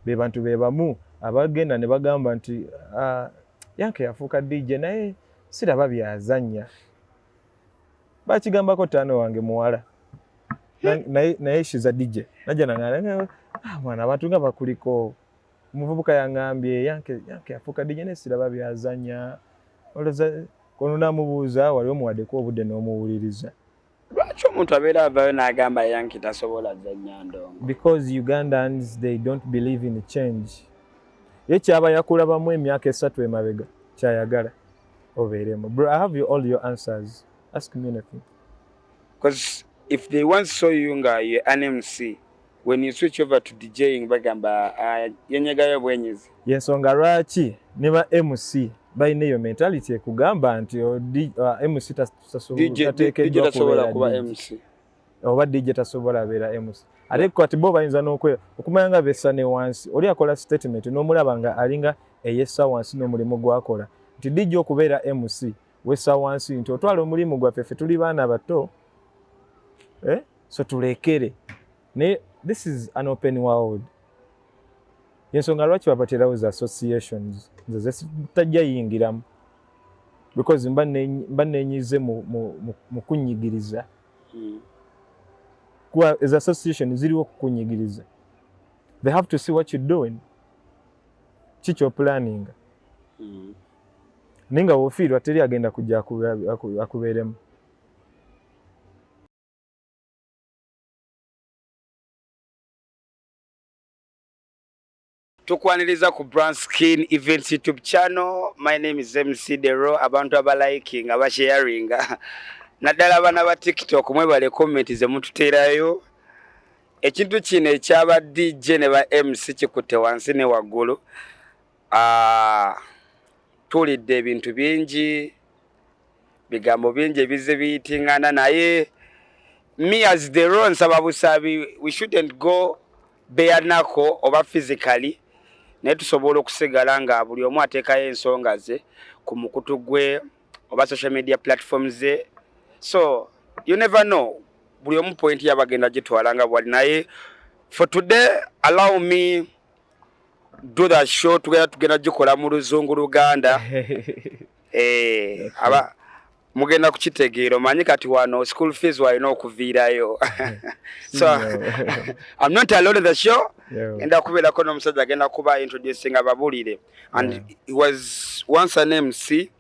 be bantu be bamu abagenda ne bagamba nti Yanke yafuuka DJ naye siraba byazannya bakigambako taano wange muwala naye she's a DJ najja nangana mwana abantu nga bakuliko umuvubuka yangambye Yanke yafuuka DJ naye siraba byazannya oloza kono namubuuza wali omuwaddeko obudde n'omuwuliriza. Lwaki omuntu abeera avayo n'agamba Yanke tasobola zannya ndongo? Because Ugandans they don't believe in change. Ye kyaba yakulabamu emyaka 3 emabega kyayagala obeeremu. Bro, I have all your answers. Ask me anything. Because if they once saw you nga you're an MC, when you switch over to DJing bagamba yenyagayo bwenyezi. Yensonga lwaki niba MC balina eyo mentality ekugamba nti MC tasobola kuba MC oba DJ tasobola beera MC. Ate kwati bo bayinza okumanya nga bessa ne wansi oli akola statement n'omulaba nga alinga eyessa wansi n'omulimu gwakola nti DJ okubeera MC wessa wansi nti otwala omulimu gwaffe ffe tuli baana bato so tulekere ne this is an open world. Yensonga lwaki babaterawo za associations nze tajja yingiramu because mba nenyize mu kunyigiriza kwa as association ziriwo kukunyigiriza. They have to see what you're doing, chicho planning. Ninga wofiirwa teri agenda kujja akubeeremu. Tukwaniriza ku Brown Skin Events YouTube channel. My name is MC Dero. Abantu abaliking, abasharing. Naddala bana ba TikTok mwebale comment ze mututeerayo. Ekintu kino ekyaba DJ ne ba MC kikutte wansi ne waggulu. Tulidde ebintu bingi, bigambo bingi ebize biyitingana naye me as Dero nsaba busabi we shouldn't go bare knuckle oba physically. Naye tusobola okusigala nga buli omu ateekayo ensonga ze ku mukutu gwe oba social media platforms ze. So you never know buli omu point yabagenda gitwala nga bwali naye for today allow me do that show tugenda gikola mu Luzungu Luganda. Aba mugenda kukitegeera omanyi kati wano school fees walina okuviirayo. So I'm not alone in the show. Enda kubeerako n'omusajja agenda kuba introducing ababulire and he was once an MC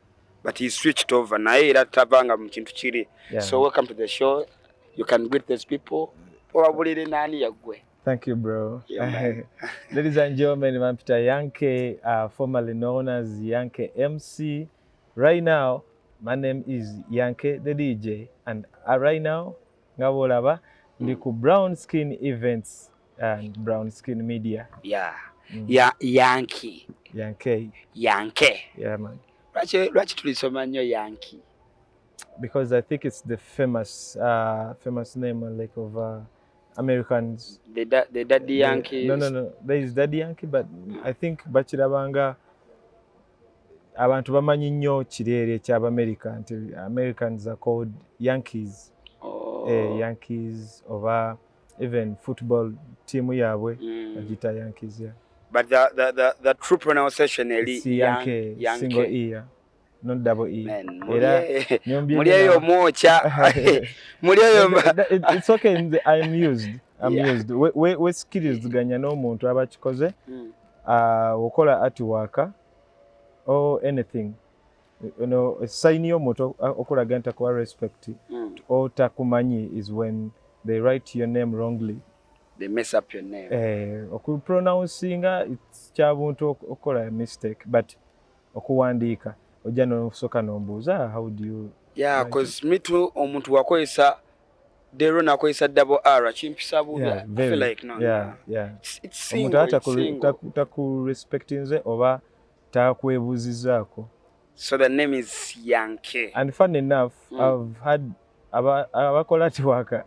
but he switched over naye era tabanga mu kintu kiri. So welcome to the show. You can greet these people. Probably nani yagwe. Thank you, bro. Yeah, Ladies and gentlemen, I'm Peter Yanke, formerly known as Yanke MC. Right now, my name is Yanke the DJ, and right now, ngabolaba ndiku Brown Skin Events and Brown Skin Media. Yanke. Yeah, man. Lwaki tulisoma nnyo Yankee? Because I think it's the famous name like of Americans. The Daddy Yankee. No. There is Daddy Yankee, but I think bakirabanga abantu bamanyi nnyo kirere ky'Amerika nti Americans are called Yankees. Yankees over even football team yabwe agita Yankees, yeah. But the true pronunciation is Yankee, single E, not double E. Mulieyo mocha. It's okay. I'm used. We skills ganya n'omuntu abakikoze okola artwork or anything. You know, sign your motto okolaga nti kwa respect or takumanyi is when they write your name wrongly. They mess up your name. Pronouncing it's chabuntu okola mistake, but okuwandiika ojja n'osoka n'ombuuza how do you? Yeah, because me too omuntu wakozesa Dero nakozesa double R chimpisa buga. I feel like no. Yeah. It's single. Taku respecting ze oba takwebuzizaako. So the name is Yankee. And fun enough, I've had abakola tiwaka.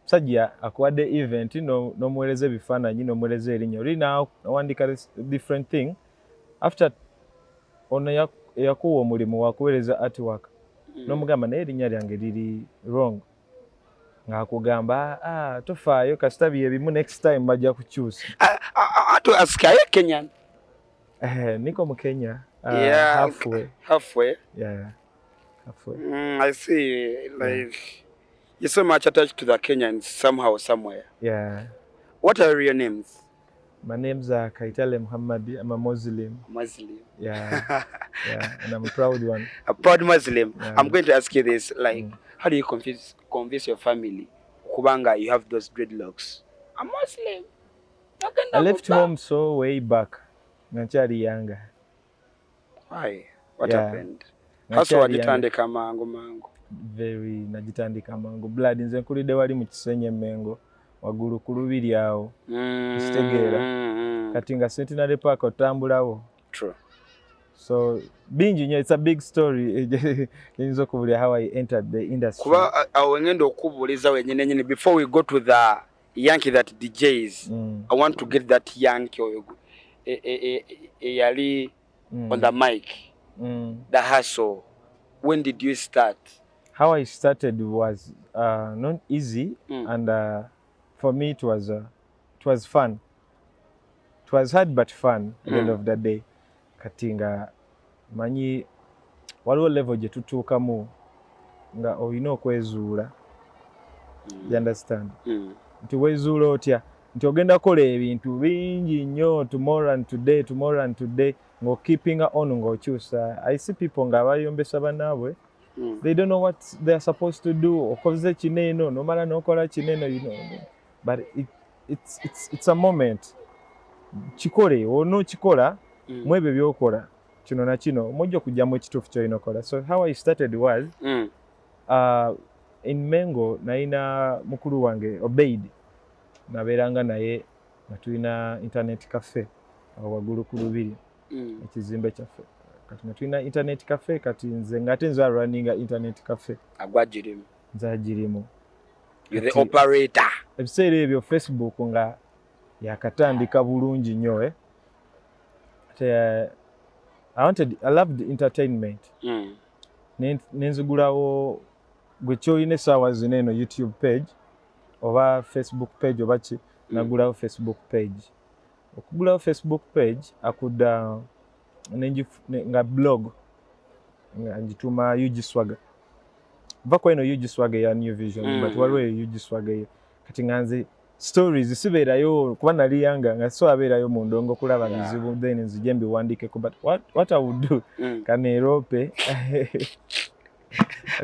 Sajja akuwadde event n'omuweereza ebifaananyi n'omuweereza erinnya oli n'awandika different thing after ono yakuwa omulimu wakuweereza artwork n'omugamba naye erinnya lyange liri wrong ng'akugamba tofaayo kasita bye bimu next time bajja kukyusa. want to ask, are you Kenyan? Niko mu Kenya. Yeah, Halfway. Halfway. Yeah. Halfway. I see. Like you're so much attached to the Kenyans somehow, somewhere. Yeah. What are your names? My name's Kaitale Muhammad. I'm a Muslim. Muslim. Yeah. Yeah. And I'm a proud one. A proud Muslim. Yeah. I'm going to ask you this. Like, how do you convince your family? Kubanga, you have those dreadlocks. I'm Muslim. I left home so way back. Nachari younger. Why? What Yeah. happened? Hasa Nachari wajitandika mangu. Very najitandika mangu. Blood nze nkulide wali mu Kisenye Mengo. Wagulu ku Lubiri awo. Kitegeera. Kati nga Centenary Park otambulawo. True. So bingi nnyo, it's a big story. Yinza okubulira how I entered the industry. Kuba awo ngenda okubuuliza wenyine before we go to the Yankee that DJs. I want to get that Yankee yali on the mic. The hustle. When did you start? How I started was not easy, and for me it was fun. It was hard but fun at the end of the day. Katinga manyi waliwo level gye tutuukamu nga olina okwezuula. You understand? Nti wezuula otya nti ogenda kola ebintu bingi nnyo tomorrow and today ngo keeping on ng'okyusa. I see people nga bayombesa bannaabwe. They don't know what they're supposed to do. Okoze kineno, nomala nokola kineno, you know. But it's a moment. Chikole, ono chikola, mwebe byokola. Kino na kino, mojja kujjamu ekituufu ky'olina okola. So how I started was, in Mengo, naina mukulu wange, Obeid. Nabeeranga naye, nga tulina internet cafe, waggulu ku Lubiri, ekizimbe kyaffe. Kati nga tulina internet cafe, kati nze ngate nze runninga internet cafe. Agwagirimu. Nze agirimu. You're the operator. Ebiseera ebyo Facebook nga yakatandika bulungi nnyo. I loved entertainment. Nenzigulawo gwe kyolina essaawa zino eno YouTube page oba Facebook page oba ki, nagulawo Facebook page. Okugulawo Facebook page akudda nga blog nga njituma UG Swagger. Vako eno UG Swagger ya New Vision, but waliwo UG Swagger eyo. Kati nga nze stories sibeerayo kuba nali yanga nga so abeerayo mu ndongo kulaba bizibu, then nzije mbiwandiikeko, but what I would do kaneerope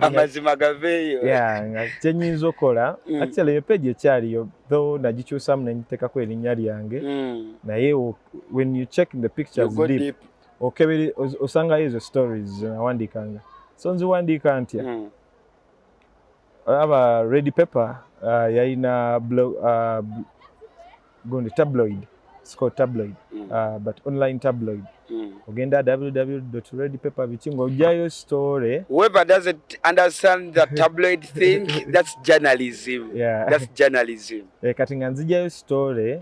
amazima gaveeyo. Yeah, nga kyenyinza okola actually eyo page ekyaliyo though nagikyusamu nengiteekako erinnya lyange naye when you check the pictures deep okebiri osangayo ezo stories nawandiikanga. So nziwandiika ntya aba Red Pepper yalina gundi tabloid. It's called tabloid, but online tabloid. Ogenda www.redpepper bichingo ojayo story. Whoever doesn't understand the tabloid thing, that's journalism. Yeah. That's journalism. Kati nga nzijayo story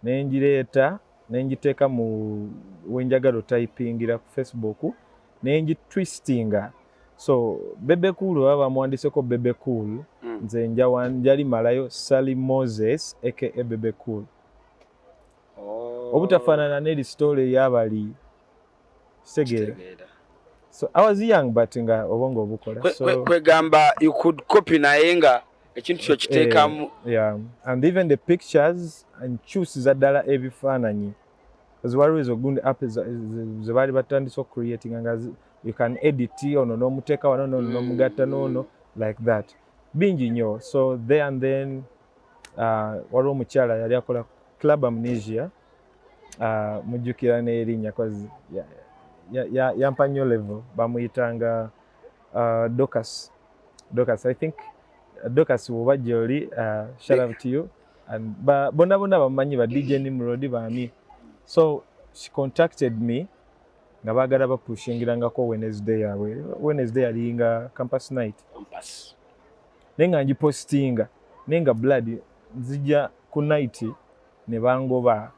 nenjireeta nenjiteeka mu wenjagala typingira ku Facebook nenjitwistinga. So Bebe Cool baba mwandiseko Bebe Cool, nze njali malayo Sally Moses aka Bebe Cool. Obutafaanana n'eri story y'abali Segera. So I was young but nga obongo obukola. So kwegamba you could copy naye nga ekintu kyo kiteekamu. Yeah, and even the pictures and choose ddala ebifaananyi. Because waliwo ezo gundi app ze baali batandise creating nga you can edit ono n'omuteeka wano n'omugatta n'ono like that. Bingi nnyo. So there and then waliwo omukyala yali akola Club Amnesia. Mujjukira n'erinnya cause yampa nnyo level bamuyitanga Docas. I think Docas woba gy'oli, shout out to you. And bonna bamanyi ba DJ Nimrod bani. So she contacted me nga baagala bapushingirangako Wednesday yawe. Wednesday yalinga campus night. Nenga njipostinga nenga blood nzija ku night ne bangoba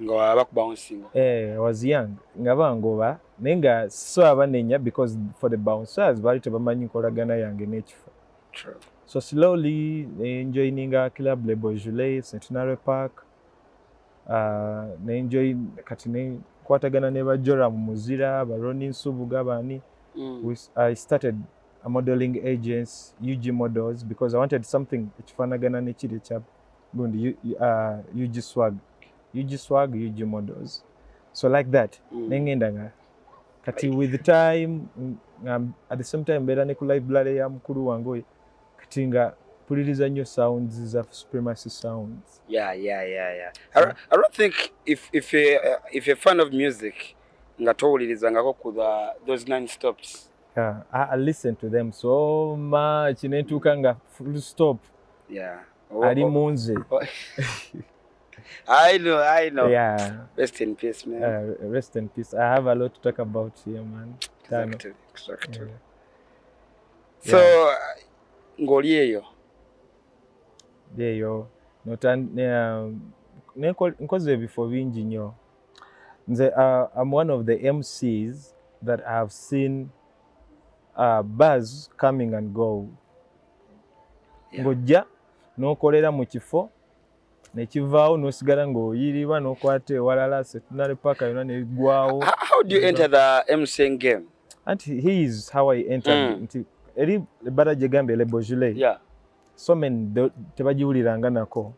nga bakubouncing. I was young nga bangoba nenga so abanenya because for the bouncers bali tebamanyi nkolagana yange n'ekifo. So slowly enjoying a club le Beaujolais, Centenary Park, ne enjoy kati ne kwatagana ne bajora mu muzira baroni nsubuga bani. I started a modeling agents, UG Models, because I wanted something ekifanagana nekiri kya gundi UG Swag, UG Models. So like that, nengendanga. Kati with the time, at the same time, bera ne ku library ya mukuru wange kati nga puliriza nnyo sounds za Supremacy sounds. Yeah. I don't think if you're a fan of music, nga towulirizangako ku those non-stops. Yeah, I listen to them so much. Netuuka nga full stop. Yeah. Ali munze. I know. Yeah. Rest in peace, man. Rest in peace. I have a lot to talk about here, man. Exactly. Yeah. So, ngoli eyo. Eyo. Nkoze before bingi nnyo. Nze I'm one of the MCs that I have seen buzz coming and go. Ngojja n'okolera mu kifo nekivaawo n'osigala ng'oyiriba n'okwata ewalala Centenary Park yonna negwawo. How do you enter the MCing game? And he is how I entered. Nti eri ebbala gye gambye Le Beaujolais. Yeah. So many tebagiwuliranga nako.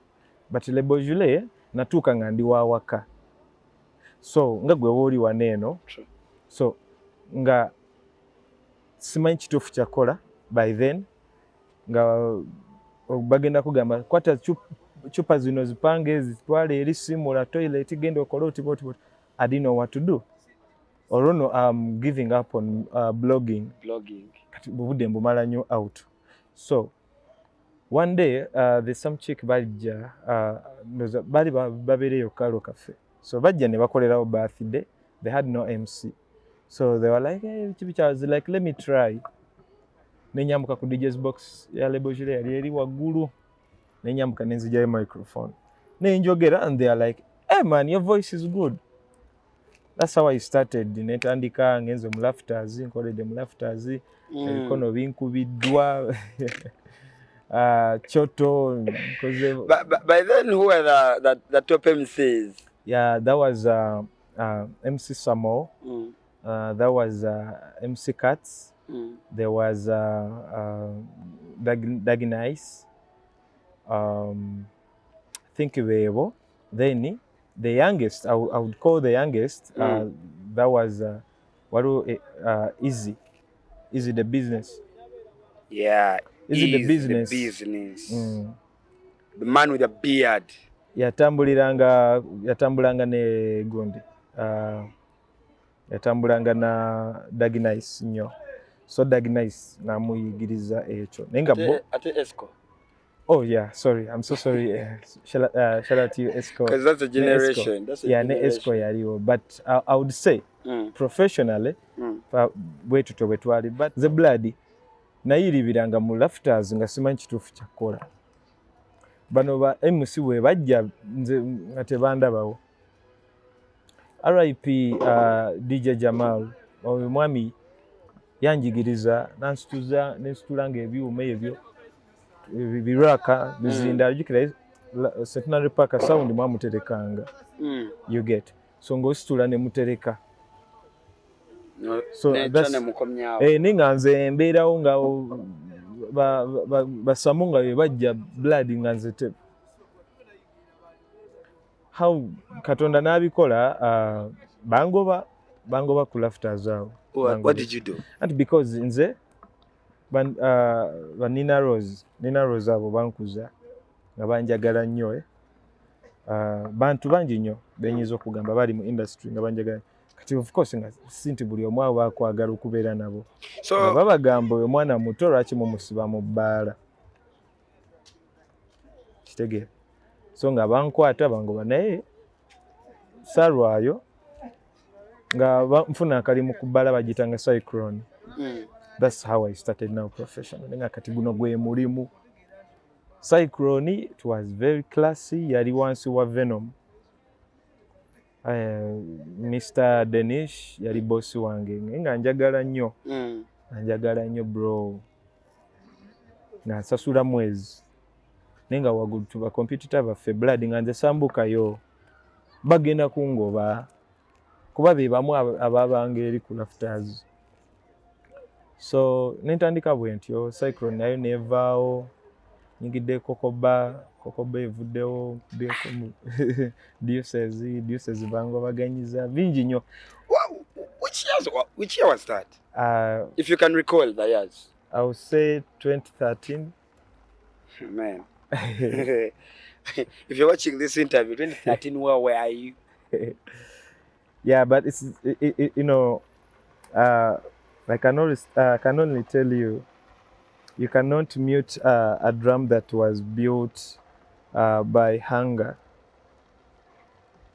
But Le Beaujolais natuuka nga ndi wa waka. So nga gwe wooli waneeno. So nga simanyi kituufu kyakola by then nga bagenda kugamba kwata chupa zino zipange zitwale eri simula toilet genda okola oti. I didn't know what to do. Or no, I'm giving up on blogging. Kati budde mbumala nnyo out. So one day there's some chick bajja bali babeereyo kalo cafe. So bajja ne bakolerawo birthday. They had no MC. So they were like, hey, I was like, let me try. Nenyambuka ku DJ's box ya Le Beaujolais yali eri waggulu. Nenyambuka nenzijjayo microphone. Nenjogera and they are like, hey man, your voice is good. That's how I started. Netandika ngenze mu lafters, nkolede mu lafters, ebikono binkubiddwa. Choto. By then, who were the top MCs? Yeah, that was MC Samo. That was MC Katz. There was Dagi Nice. I think Webo. Then the youngest, I would call the youngest, that was Easy the Business. Yeah, Easy the Business. The man with a beard. Yatambulanga ne gundi. Yatambulanga na Dagi Nice nnyo. So Dagi Nice namuyigiriza ekyo. Nenga ate Esco. Oh yeah, sorry. I'm so sorry. Shout out to you, Esco. Because that's a generation. Esco yaliwo. But I would say professionally, bwe twali, but the bloody nayiribiranga mu lafters nga simanyi kituufu kyakola. Bano ba MC we bajja nze nga tebandabawo. RIP DJ Jamal, oyo mwami yanjigiriza nensitulanga ebyuma ebyo biraka bizinda ajukira Centenary Park sound mwamuterekanga. You get. So ngositula ne mutereka. So that's ninga nze embeerawo nga basamunga be bajja blood nga nze te. How Katonda nabikola bangoba ku lafters awo. What did you do? And because nze Nina Rose abo bankuza nga banjagala nnyo bantu bangi nnyo benyiza okugamba bali mu industry nga banjagala kati of course nga sinti buli omu abo bakwagala okubeera nabo. So babagamba oyo mwana muto lwaki mumusiba mu bbaala kitegeera. So nga bankwata bangoba naye salwayo nga nfuna akalimu ku bbaala bagitanga Cyclone. That's how I started now professionally. Nga kati guno gwe mulimu. Cyclone, it was very classy. Yali wansi wa Venom. Mr. Denish yali boss wange. Nga njagala nnyo. Njagala nnyo bro. Nga nsasula mwezi. Nenga waggulu tuba competitor baffe blood nga nze sambukayo. bagenda kungoba kuba be bamu ababanga eri ku rafters. So nentandika bwe ntyo Cyclone nayo nevaawo nyigidde kokoba evuddewo diocese bangobaganyiza bingi nnyo. Which year was that? If you can recall the years. I would say 2013. Man. If you're watching this interview, 2013, where were you? Yeah, but it's you know, I can only tell you, you cannot mute a drum that was built by hunger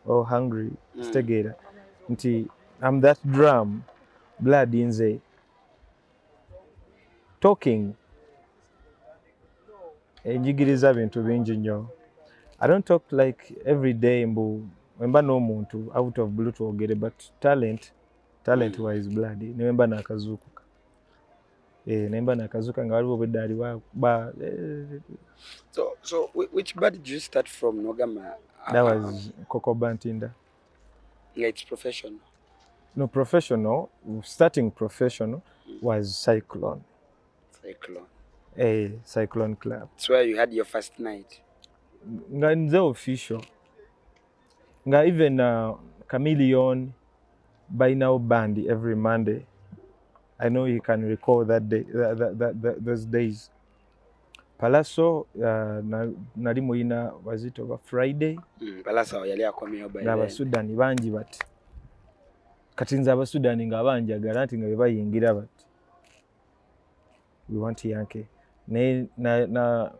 or hungry. Stegera. Nti I'm that drum, blood inze. Talking. Njigiriza bintu bingi nnyo. I don't talk like every day mbu wemba n'omuntu out of blue twogere, but talent wise blood nemba nakazuukuka. Nemba nakazuuka nga waliwo beddaali ba. So which band did you start from, Nogama? That was Kokoba Ntinda. Yeah, it's professional. No, professional. Starting professional was Cyclone. Cyclone Club. That's where you had your first night. Nga nze official. Nga even Chameleon Bainao band every Monday. I know you can recall that day, those days. Palazzo nali muina was it over Friday? Palazzo yali akomyo by then. Sudani banji bati. Kati nze Abasudani nga banjagala nti nga bebayingira bati. We want Yankee. Na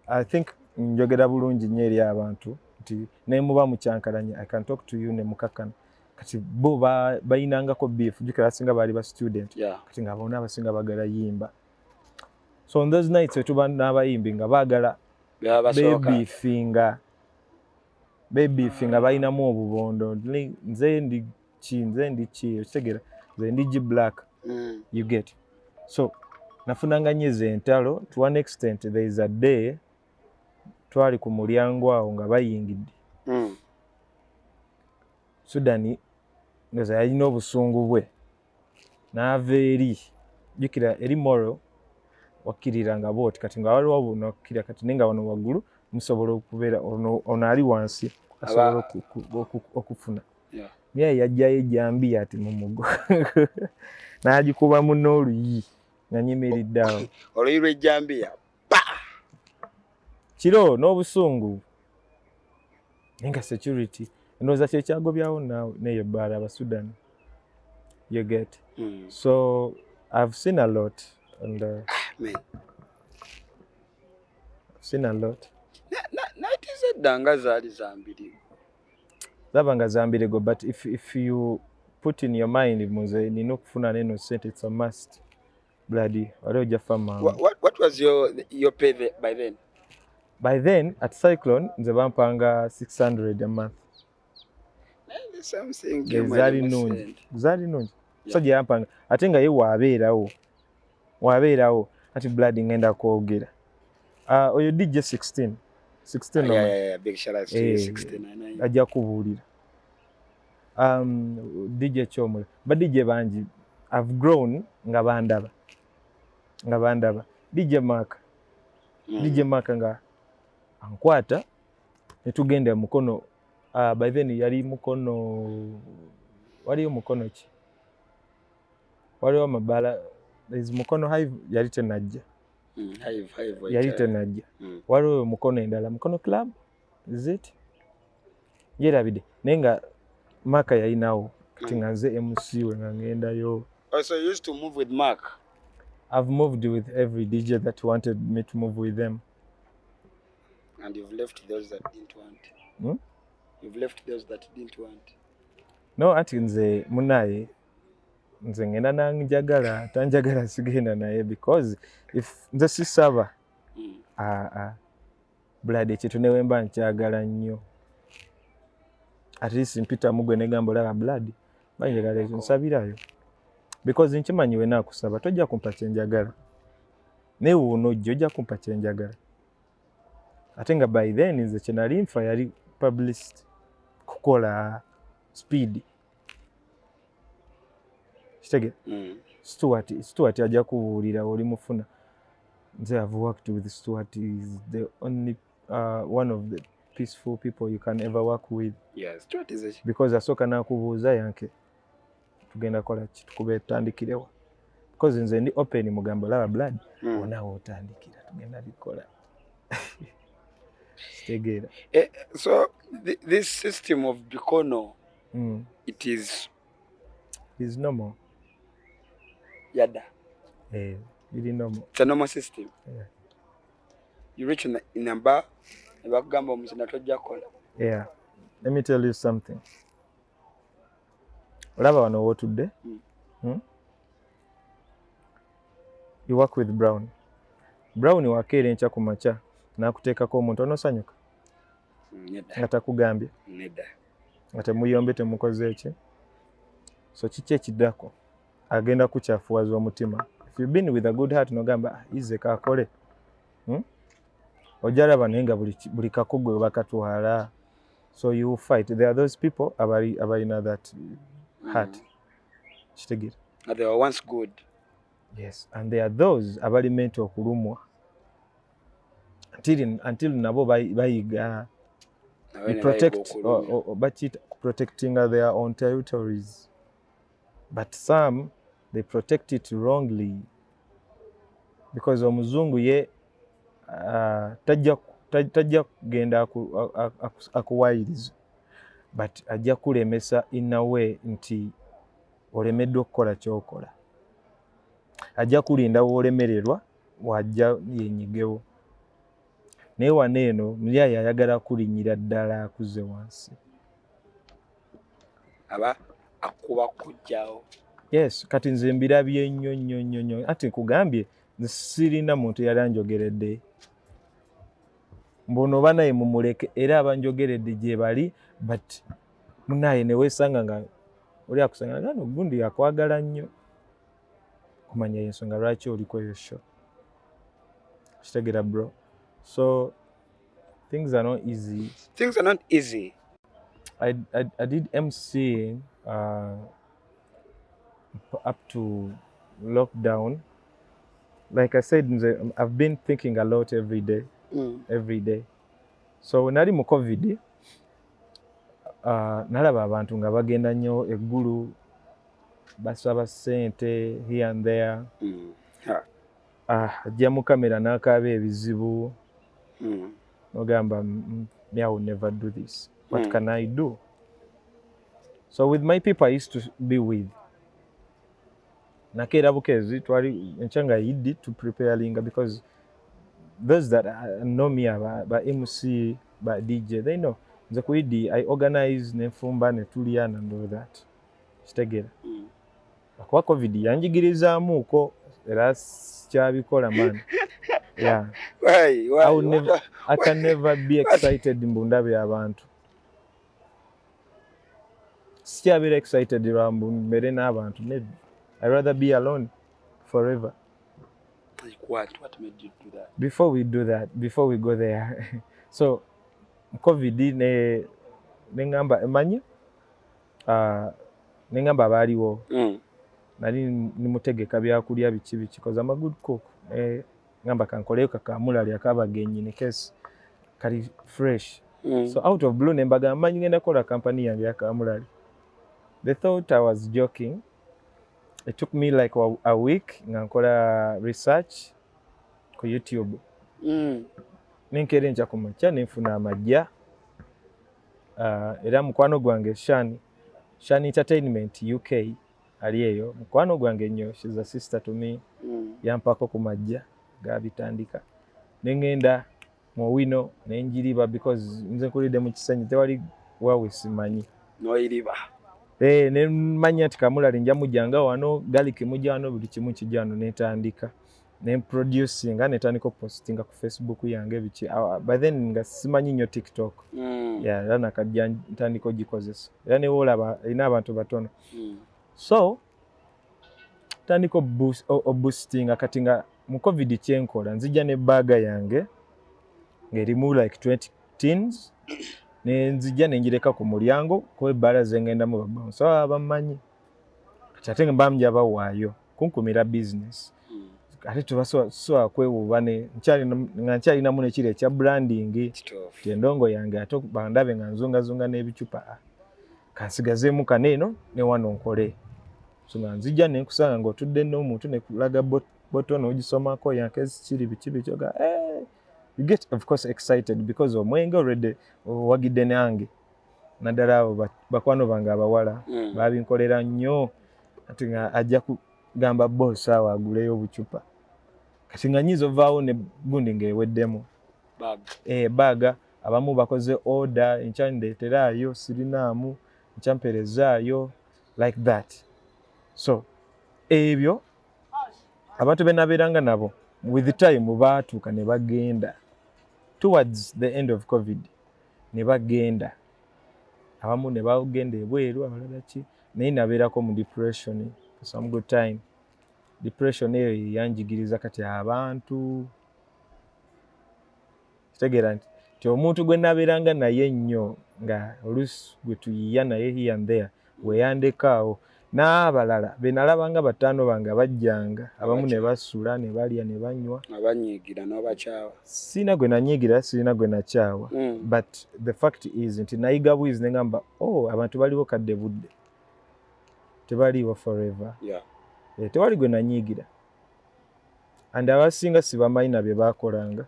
I think njogera bulungi nnyo eri abantu nti ne muba mukyankalanya, I can talk to you ne mukakana. Kati bo bayinangako beef jukira singa bali ba student. Yeah. Kati nga bona abasinga bagala yimba. So on those nights tuba n'abayimbi nga baagala baby finger bayinamu obubondo. Nze ndi chi okitegera nze ndi G black. You get. So nafunanga nyeze entalo to one extent. There is a day twali ku mulyango awo nga bayingidde. Sudani ngoza yalina obusungu bwe n'ava eri jukira eri moro wakiriranga boti kati nga waliwo buno kira kati nenga wano waggulu musobola okubeera ono ali wansi asobola okufuna. Naye yajjayo ejjambiya ati mu mugo n'agikuba muno oluyi nga nyimiridde awo. Oluyi lw'ejjambiya kiro n'obusungu nenga security ndowooza kyekyagobyawo neyo ebbaala Abasudani. You get. So I've seen a lot. And man. I've seen a lot. Night is a danga zali zambiri. Zabanga zambiri go, but if you put in your mind muze nino kufuna neno sent, it's a must. Bloody. What was your pay by then? By then at Cyclone nze bampanga 600 a month. Something zali nungi. So jampanga ate nga ye wabeerawo ati blood ngenda kwogera. Oyo DJ 16 yeah, big shout out to 16. Ajja kubuulira. DJ Chomula. But DJ bangi I've grown nga bandaba. DJ Mark nga ankwata netugenda mukono. By then yali mukono waliyo mukono ki waliwo mabala is mukono hive yali tenajja. Hive yali tenajja. Waliwo mukono endala mukono club is it yerabide nenga Mark yalinawo kati nga nze MC we nga ngendayo. So you used to move with Mark? I've moved with every DJ that wanted me to move with them. And you've left those that didn't want? You've left those that didn't want? No, ati nze munaye nze ngenda nanjagala tanjagala sigenda naye because if nze sisaba blood ekitu newemba nkyagala nnyo. At least mpita mugwe negamba olaba blood banjagala ekyo nsabirayo because nkimanyi we nakusaba tojja kumpa kyenjagala naye wuno ojja kumpa kyenjagala ate nga by then nze kyenali nfa yali publicist. kukola speed kitege Stuart ajja kubuulira oli mufuna nze I've worked with Stuart is the only one of the peaceful people you can ever work with. Yes, Stuart is a... because asooka n'akubuuza yanke tugenda kola ki tukube tutandikirewa because nze ndi open mugamba laba blood onaawe otandikira tugenda bikola kitegeera. So this system of Bikono it is normal. Yada. Really normal. It's a normal system. Yeah. You reach in number bakugamba omusana tojja kola. Yeah. Let me tell you something. Olaba wano wotudde. You work with Brown. Brown wakeera enkya ku makya n'akuteekako omuntu onosanyuka nga takugambye nga temuyombe temukoze eki. So kiki ekiddako agenda kukyafuwaza omutima. If you've been with a good heart nogamba ize kakole ojalaba naye nga buli kakugo we bakatwala. So you fight. There are those people abalina that heart. Kitegeera. They were once good. Yes, and there are those abali meant okulumwa until nabo bayiga protecting their own territories. But some they protect it wrongly because omuzungu ye tajja kugenda akuwayiriza but ajja kulemesa in a way nti olemeddwa okukola kyokola. Ajja kulinda woolemererwa wajja yenyigewo. Naye wano eno mulyayi ayagala kulinnyira ddala akuze wansi. Aba akuba kujjawo. Yes, kati nze mbirabye nnyo. Ati nkugambye nze sirina muntu yali anjogeredde. Mbono banaye mumuleke era abanjogeredde gye bali but munaye ne weesanga nga oli akusanga ngano gundi yakwagala nnyo. Kumanya ensonga lwaki oliko eyo show. Kitegeera bro. So things are not easy. Things are not easy. I did MCing up to lockdown. Like I said, I've been thinking a lot every day. Every day. So when nali mu COVID, nalaba abantu nga bagenda nnyo eggulu basaba ssente here and there. Ajja mu kamera n'akaaba ebizibu. Nogamba me I will never do this. What can I do? So with my people I used to be with. Nakeera bukezi twali enchanga yiddi to preparing because those that know me ba MC ba DJ they know nze ku yiddi I organize nefumba netulya and all that. Kitegeera. Kwa COVID yanjigirizaamu uko era kyabikola man. Yeah. Why? I can never be excited mbundabe abantu. Sikyabira excited rambu mbere n'abantu. I'd rather be alone forever. Like what? What made you do that? Before we go there. So COVID nengamba emanyi nengamba baaliwo. Nali nimutegeka byakulya biki because I'm a good cook. Ngamba kankoleyo kakamulali akabagenyi ne case kali fresh. So out of blue nembaga amanyi ngenda kola company yange ya kamulali. They thought I was joking. It took me like a week ngankola research ku YouTube. Ninkere nja ku makya nenfuna amajja. Era mukwano gwange Shani Entertainment UK ali eyo. Mukwano gwange nnyo, she's a sister to me. Yampako ku majja gabitandika. Nengenda mu wino nenjiriba because nze nkulide mu kisenyi tewali wawe simanyi. No iriba. Nemanya ati kamulali nja mujjanga wano garlic mujja wano buli kimu kijja wano netandika. Producing netandika postinga ku Facebook yange biki. By then nga simanyi nnyo TikTok. Yeah, era nakajja ntandika ogikozesa. Era ne wolaba ina abantu batono. So tandika boosting kati nga mu COVID kyenkola nzija ne baga yange ngerimu like 20 tins nenzija nenjireka ku mulyango kuba ebbala zengendamu babawunsa abamanyi kati ate bamja bawaayo kunkumira business ate tubasobola kwewuuba nga nkyalinamu nekiro ekya branding ti endongo yange ate bandabe nga nzungazunga n'ebicupa kansigazeemu kaneeno ne wano nkole so nga nzija nenkusanga ng'otudde n'omuntu nekulaga boto n'ogisomako yankezi kiri biki bikyoga you get of course excited because omwenge already wagidde nange naddala abo bakwano bange abawala babinkolera nnyo ati nga ajja kugamba boss awo aguleyo obucupa kati nga nyiza ovaawo ne gundi ng'eweddemu baga abamu bakoze order enkya ndeeteraayo sirinaamu enkya mperezaayo like that so ebyo abantu be nabeeranga nabo with the time baatuuka ne bagenda towards the end of covid ne bagenda abamu ne bagenda ebweru abalala ki naye nabeerako mu depression for some good time depression eyo yanjigiriza kati abantu kitegeera nti omuntu gwe nabeeranga naye nnyo nga oluusi gwe tuyiya naye here and there weyandekaawo n'abalala be nalabanga bataano bange bajjanga abamu ne basula ne balya ne banywa abanyiigira n'obakyawa sirina gwe nanyiigira sirina gwe nakyawa but the fact is nti nayiga bwizi ne ngamba abantu baliwo kadde budde tebaliwo forever tewali gwe nanyiigira and abasinga sibamanyi bye bakolanga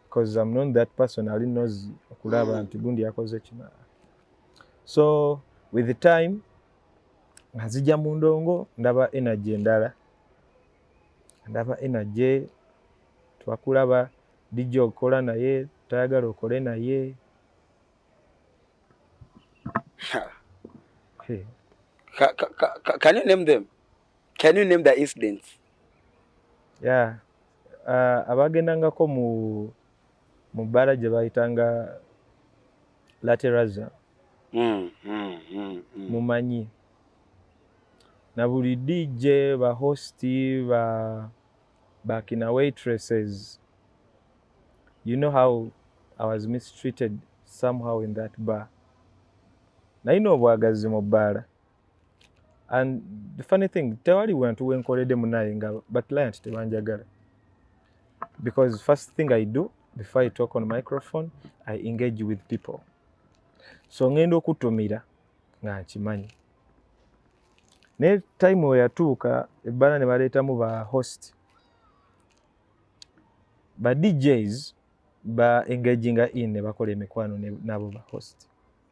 because I'm not that person ali knows okulaba nti gundi yakoze kino so with the time ngazija mu ndongo ndaba energy endala ndaba energy twakulaba DJ okola naye tayagala okole naye Can you name them? Can you name the incidents? Yeah. Abagendangako mu bbala gye bayitanga Lateraza. Mumanyi. Na buli DJ, ba hosti, bakina waitresses. You know how I was mistreated somehow in that bar. Nalina obwagazi mu bbala. And the funny thing, tewali wantu wenkolede munaye nga but client tebanjagala. Because first thing I do before I talk on microphone, I engage with people. So ngendo okutumira nga nkimanyi. Ne time we yatuuka ebbala ne baleetamu ba host. Ba DJs ba engaginga in ne bakola emikwano nabo ba host.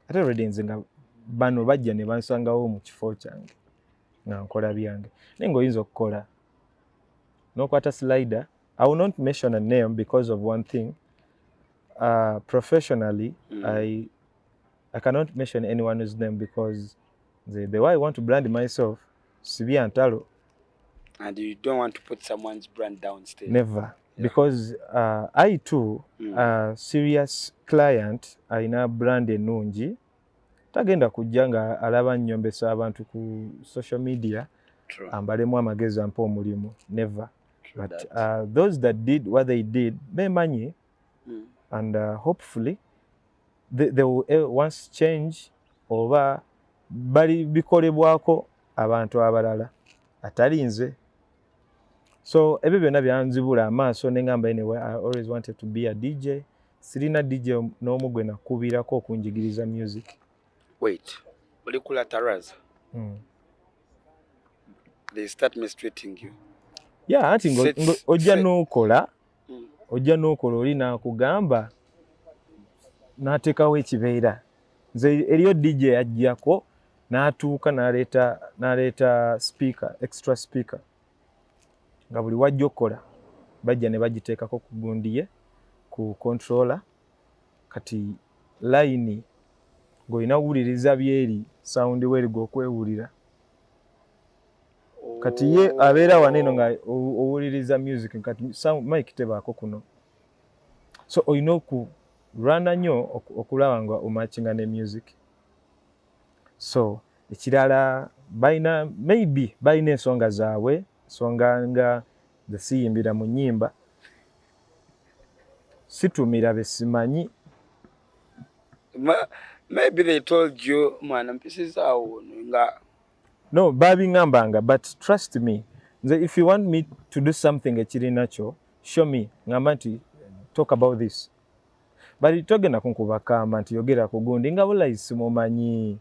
Ate already nze nga bano bajja ne bansangawo mu kifo kyange nga nkola byange naye ng'oyinza okukola n'okwata slider. I will not mention a name because of one thing. Professionally, I cannot mention anyone's name because the way I want to brand myself, Sibi Antalo. And you don't want to put someone's brand downstage. Never. Yeah. Because I too, serious client, aina brand enungi. Tagenda kujja nga alaba nyombesa abantu ku social media. True. Ambalemu amagezi ampa omulimu. Never. True. But those that did what they did, bemanyi. And hopefully they will once change oba bali bikolebwako abantu abalala atali nze. So ebyo byonna byanzibula amaaso ne ngamba anyway I always wanted to be a DJ. Sirina DJ n'omu gwe nakubirako okunjigiriza music. Wait, Olikula Taraza. They start mistreating you. Yeah, anti ojja n'okola ojja n'okola oli nakugamba n'ateekawo ekibeera. Nze eriyo DJ ajjako n'atuuka n'aleeta speaker, extra speaker. Nga buli wajja okukola bajja ne bagiteekako ku gundi ye ku controller kati line ng'olina wuuliriza byeri sound weerigo okwewulira. Kati ye abeera waneno nga owuliriza music kati sound mic tebaako kuno. So olina okulwana nnyo okulaba nga omatchinga ne music. So ekirala maybe balina ensonga zaabwe, ensonga nga ze siyimbira mu nnyimba, situmira be simanyi. Maybe they told you, man, mpisizawo nga. No, babingambanga, but trust me. If you want me to do something ekiri nakyo, show me. Ngamba nti talk about this. But togenda kunkubakamba nti yogera ku gundi nga bulayisi mumanyi.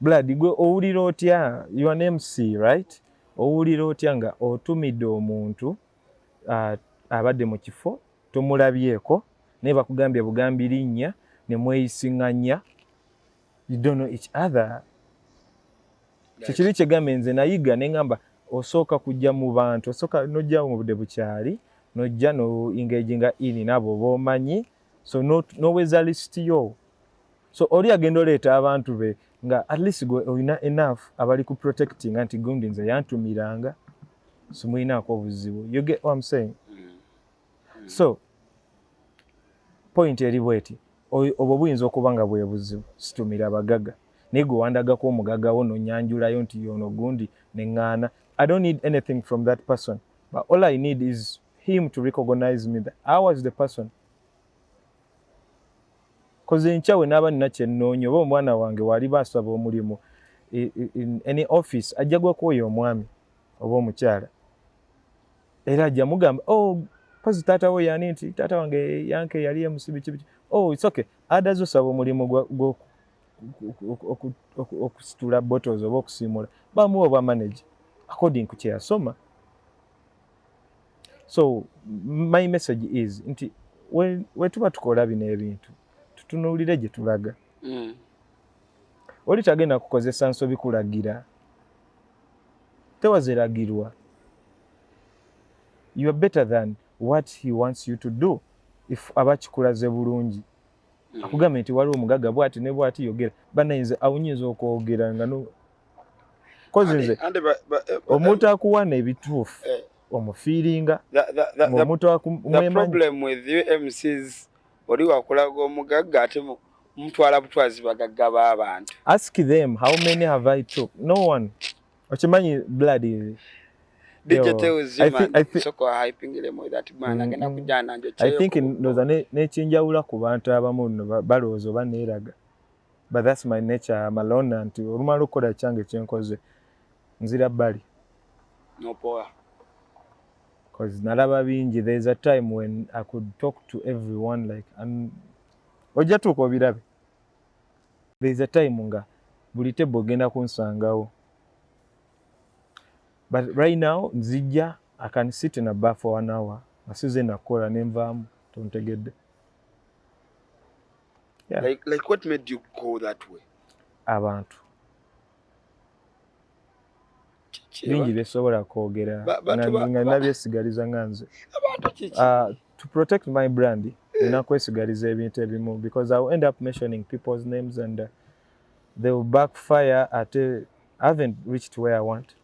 Blood gwe owulira otya, you an MC, right? Owulira otya nga otumidde omuntu abadde mu kifo tomulabyeko naye bakugambye bugambi linnya ne mweyisiŋŋanya, you don't know each other. Kikiri kyegamba nze nayiga ne ngamba osooka kujja mu bantu, osooka nojja mu budde bukyali, nojja no engaginga in nabo b'omanyi, so noweza list yo. So oli agenda oleeta abantu be nga at least gwe olina enough abali ku protecting anti gundi nze yantumiranga simulinaako obuzibu. You get what I'm saying? So point eri bweti obwo buyinza okuba nga bwe buzibu situmira abagaga naye gwe wandagako omugaga wo nonyanjulayo nti yono gundi neŋŋaana. I don't need anything from that person, but all I need is him to recognize me that I was the person. Koze nchawe naba nina kyennoonya oba omwana wange wali basaba omulimu in any office ajja gwa kwoyo omwami oba omukyala era ajja mugamba pazi taata wo yani nti taata wange yanke yali emusibi kibi. It's okay. Adazo saba omulimu gwo okusitula bottles oba okusimula bamuwa obwa manage according ku kye yasoma. So my message is nti we tuba tukola bino ebintu tutunuulire gye tulaga. Oli tagenda kukozesa nsobi kulagira, tewazeragirwa. You are better than what he wants you to do if abakikulaze bulungi. Akugamba nti waliwo omugaga bwati ne bwati yogera banayinza awunyinza okwogera nga no kozinze omuntu akuwana ebituufu omufiiringa ng'omuntu the problem with you MCs oli wakulaga omugaga ate mutwala butwazi bagagga b'abantu. Ask them how many have I took. No one. Okimanyi blood is DJ tells you man soko hyping with that man agenda kujana njo I think ndoza nechinjawula ku bantu abamu balowooza oba neeraga, but that's my nature. I'm alone nti olumala okukola kyange kyenkoze nzira bbali no power because nalaba bingi. There's a time when I could talk to everyone like ojja tuuka obirabe. There's a time nga buli tebo ogenda kunsangawo. But right now, nzija, I can sit in a bar for 1 hour. Nasize nakola nenvaamu tontegedde. Yeah. Like what made you go that way? Abantu. Bingi besobola kwogera nga nabyesigaliza nga nze. To protect my brand, nina kwesigaliza ebintu ebimu because I will end up mentioning people's names and they will backfire at I haven't reached where I want.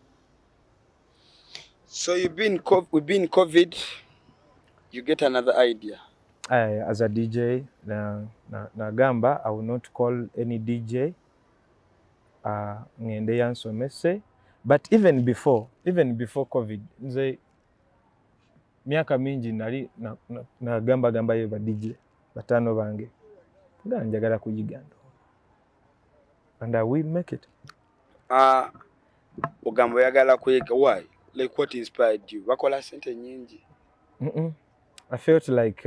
So we've been COVID, you get another idea. As a DJ, na gamba, I will not call any DJ. Ngende yansomese. But even before COVID, nze miaka mingi nali na gamba yeba DJ batano bange. Nga njagala kuyigando. And I will make it. Ogamba yagala kuyiga. Why? Like what inspired you? Wakola sente nyingi. I felt like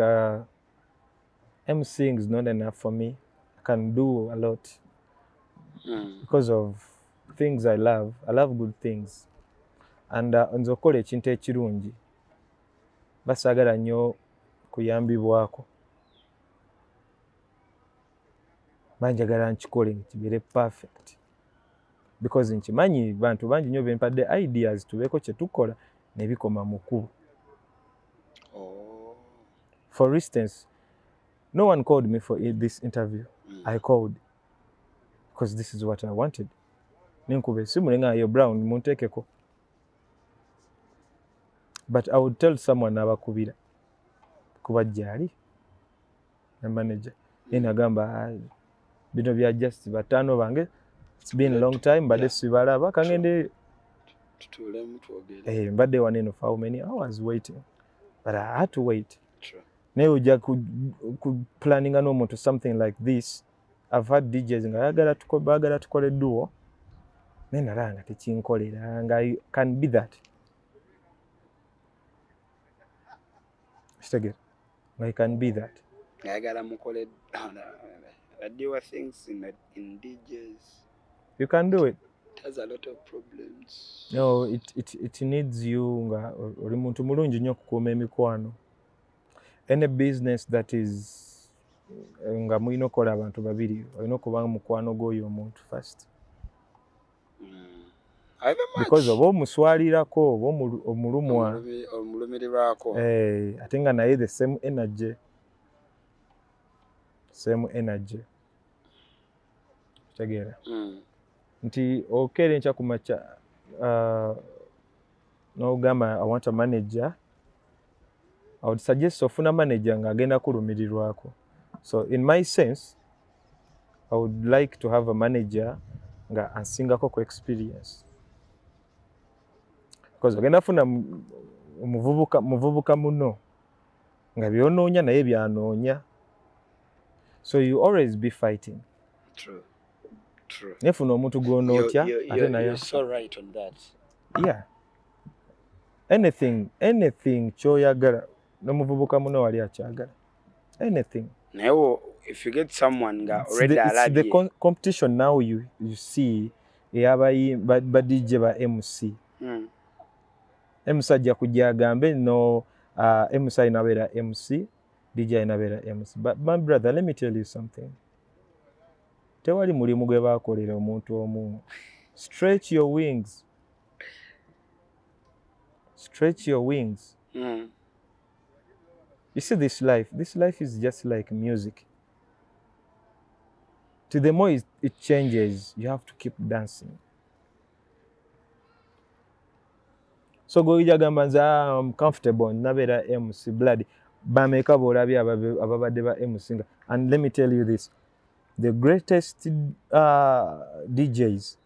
MCing is not enough for me. I can do a lot because of things I love. I love good things. And nzokola ekintu ekirungi. Basagala nnyo kuyambibwako. Banjagala nkikole kibeere perfect. Because nkimanyi bantu bangi nnyo bempadde ideas tubeeko kye tukola ne bikoma mu kkubo. For instance, no one called me for this interview. I called because this is what I wanted. Ninkuba esimu nenga yo Brown muntekeko. But I would tell someone abakubira kuba jali na manager enagamba bino bya just batano bange. It's been a long time, but this sibalaba kangende mbadde one of how many hours waiting, but I had to wait. naye ojja ku planninga n'omuntu something like this. I've had DJs nga baagala tukole duo naye nalaba nga tekinkolera nga I can be that. Kitegera nga I can be that. ayagala mukole radio things in DJs. You can do it. It has a lot of problems. No, it needs you nga oli muntu mulungi nnyo okukuuma emikwano. Any business that is nga mulina okukola abantu babiri olina okuba mukwano gw'oyo omuntu first. Because oba omuswalirako oba omulumwa omulumirirwako ate nga naye the same energy. Tegeera nti okere enkya ku makya n'ogamba I want a manager, I would suggest ofuna manager ng'agenda kulumirirwako. So in my sense I would like to have a manager nga ansingako ku experience. Because ogenda funa muvubuka muno nga byonoonya naye byanoonya. So you always be fighting. True. Nefuna omuntu gw'onootya ate naye. You're so right on that. Yeah. Anything ky'oyagala n'omuvubuka muno wali akyagala. Anything. Naye if you get someone nga already it's the competition now you see ba DJ ba MC. MC ajja kujja agambe no MC inabeera MC, DJ inabeera MC. But my brother, let me tell you something. Tewali mulimu gwe baakolera omuntu omu. Stretch your wings. You see this life is just like music. To the more it changes, you have to keep dancing. So go ijagamba nze I'm comfortable nabeera MC blood bameka boolabye ababadde ba MC nga. And let me tell you this, the greatest DJs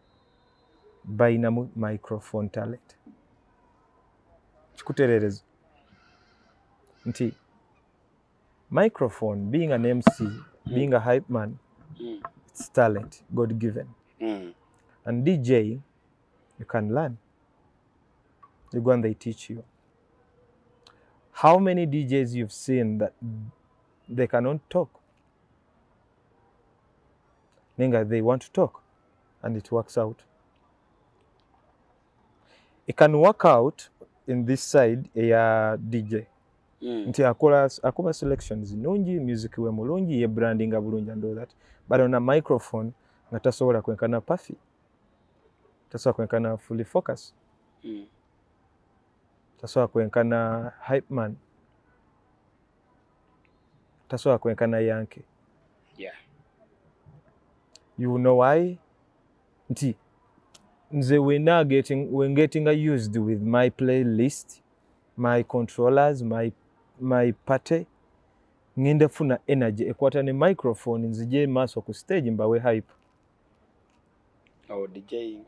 balina microphone talent. Kikutereereza nti microphone, being an MC, being a hype man, it's talent, God given. And DJ, you can learn. You go and they teach you. How many DJs you've seen that they cannot talk? Ninga, they want to talk and it works out. It can work out in this side ya DJ. Nti akola selections nungi, music we mulungi, ye branding bulungi and all that. But on a microphone, nga tasobola kwenkana Puffy. Tasobola kwenkana Fully Focus. Tasobola kwenkana Hype Man. Tasobola kwenkana Yankee. Yeah. You know why? Nti nze when getting used with my playlist, my controllers, my party, ngenda funa energy ekwata ne microphone nzije maaso ku stage mbawe hype. DJing.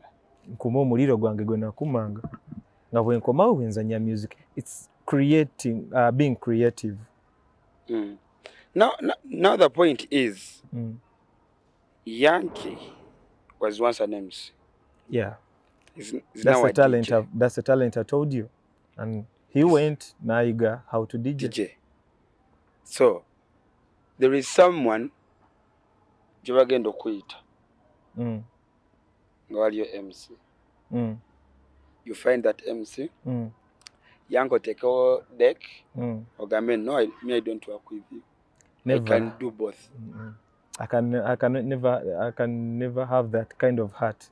Nkuma omuliro gwange gwe nakumanga. Nga bwe nkomawo wenzanya music. It's creating, being creative. Now the point is, Yankee was once an MC. Yeah. He's that's now the a talent. DJ. That's the talent I told you. And he went naiga how to DJ. So there is someone gyebagenda okuyita nga waliyo MC. You find that MC yango tekewo deck ogambe no, I don't work with you. Never. I can do both. I can never have that kind of heart.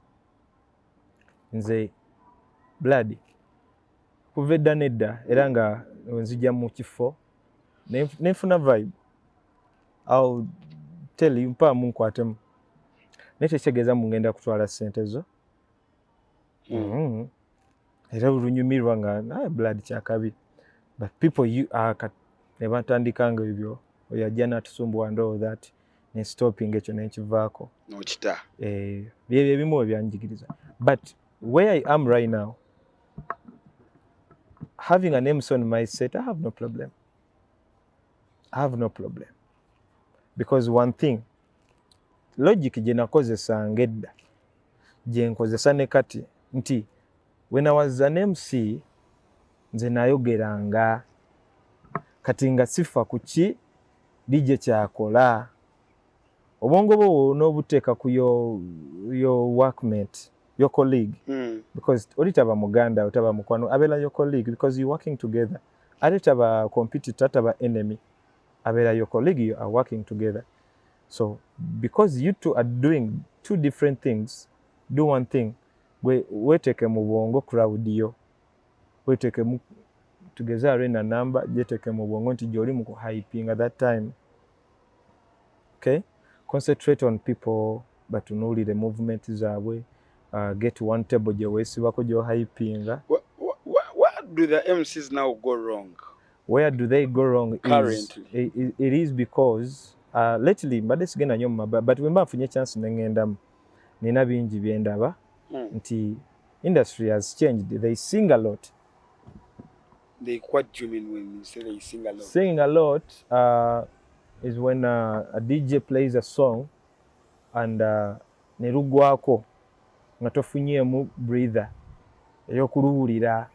Nze blood kuva edda nedda era nga nzija mu kifo nenfuna vibe. I'll tell you mpa munkwatemu naye tekitegeeza mungenda kutwala ssente zo. Era olunyumirwa nga blood kyakabi. But people ne batandikanga ebyo oyo ajja n'atusumbuwa and all that ne stopping ekyo nekivaako n'okita byebyo ebimu ebyanjigiriza. But where I am right now, having an MC on my set, I have no problem. I have no problem. Because one thing, logic gye nakozesanga edda gye nkozesa ne kati nti when I was an MC nze nayogeranga kati nga sifa ku ki DJ kyakola obwongo bwo n'obuteeka ku your workmate, your colleague. Because oli taba muganda otaba mukwano abeera your colleague because you working together. Ate taba competitor taba enemy abeera your colleague, you are working together. So because you two are doing two different things, do one thing. Weeteke mu bwongo crowd yo, weeteke mu tugeza arena number, jeteke mu bwongo nti gy'oli mu hyping at that time. Okay, concentrate on people batunuulire movement zaabwe. Get one table gye weesibako gye hyping. Where do the MCs now go wrong? Where do they go wrong? Currently, it is because lately mbadde sigenda nnyo mu but bwe mba nfunye chance ne ngendamu nina bingi bye ndaba nti industry has changed. They sing a lot. What do you mean when you say they sing a lot? Singing a lot is when a DJ plays a song and ne lugwako nga tofunyeemu breather ey'okuluwulira.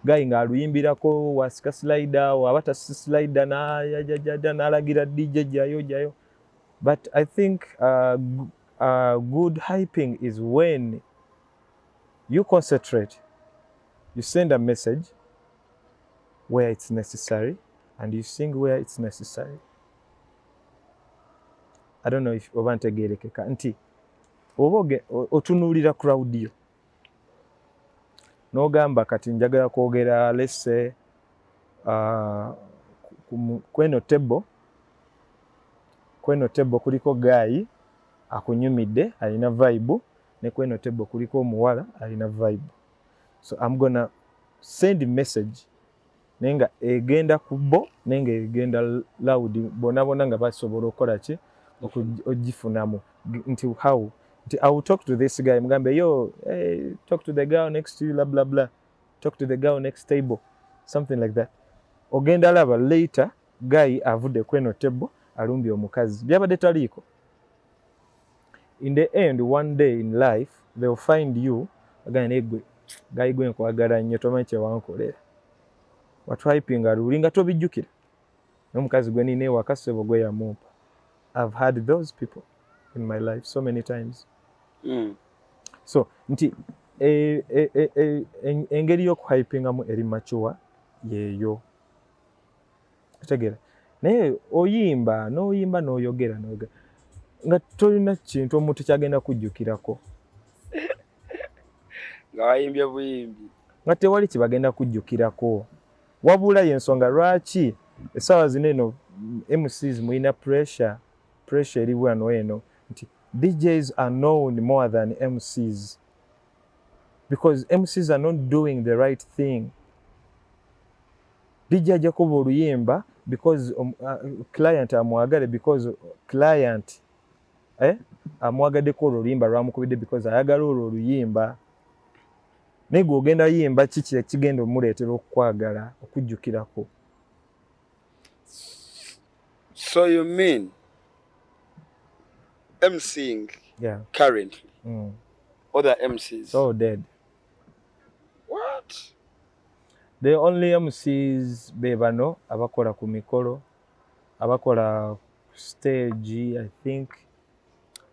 Guy nga aluyimbirako wasika slider wabata slider n'alagira DJ jayo. But I think good hyping is when you concentrate, you send a message where it's necessary and you sing where it's necessary. I don't know if oba ntegeerekeka nti oba otunuulira crowd yo n'ogamba kati njagala kwogera let's say kweno table kuliko guy akunyumidde alina vibe ne kweno table kuliko omuwala alina vibe. So I'm gonna send message nenga egenda kubo nenga egenda loud bonabona nga basobola okukola ki ogifunamu nti how nti I will talk to this guy mgambe yo hey, talk to the girl next to you blah blah blah, talk to the girl next table, something like that. Ogenda laba later guy avudde kweno table alumbye omukazi byabadde taliiko. In the end one day in life they will find you again egwe guy gwe nkwagala nnyo tomanyi kye wankolera watwiping alulinga tobijjukira n'omukazi gwe nina ewaka ssebo gwe yamupa. I've had those people in my life so many times. So nti engeri y'okuhypingamu eri mature yeeyo otegeera naye oyimba n'oyogera nga tolina kintu omuntu kyagenda kujjukirako nga wayimbye buyimbi nga tewali kibagenda kujjukirako wabula y'ensonga lwaki essaawa zino eno MCs mulina pressure eri wano eno nti DJs are known more than MCs because MCs are not doing the right thing. DJ ajja kuba oluyimba because client amwagale because client amwagaddeko oluyimba lwamukubidde because ayagala olwo oluyimba naye gwe ogenda yimba kiki ekigenda omuleetera okukwagala okujjukirako. So you mean MCing currently other MCs all dead? What? The only MCs be bano abakola ku mikolo abakola stage I think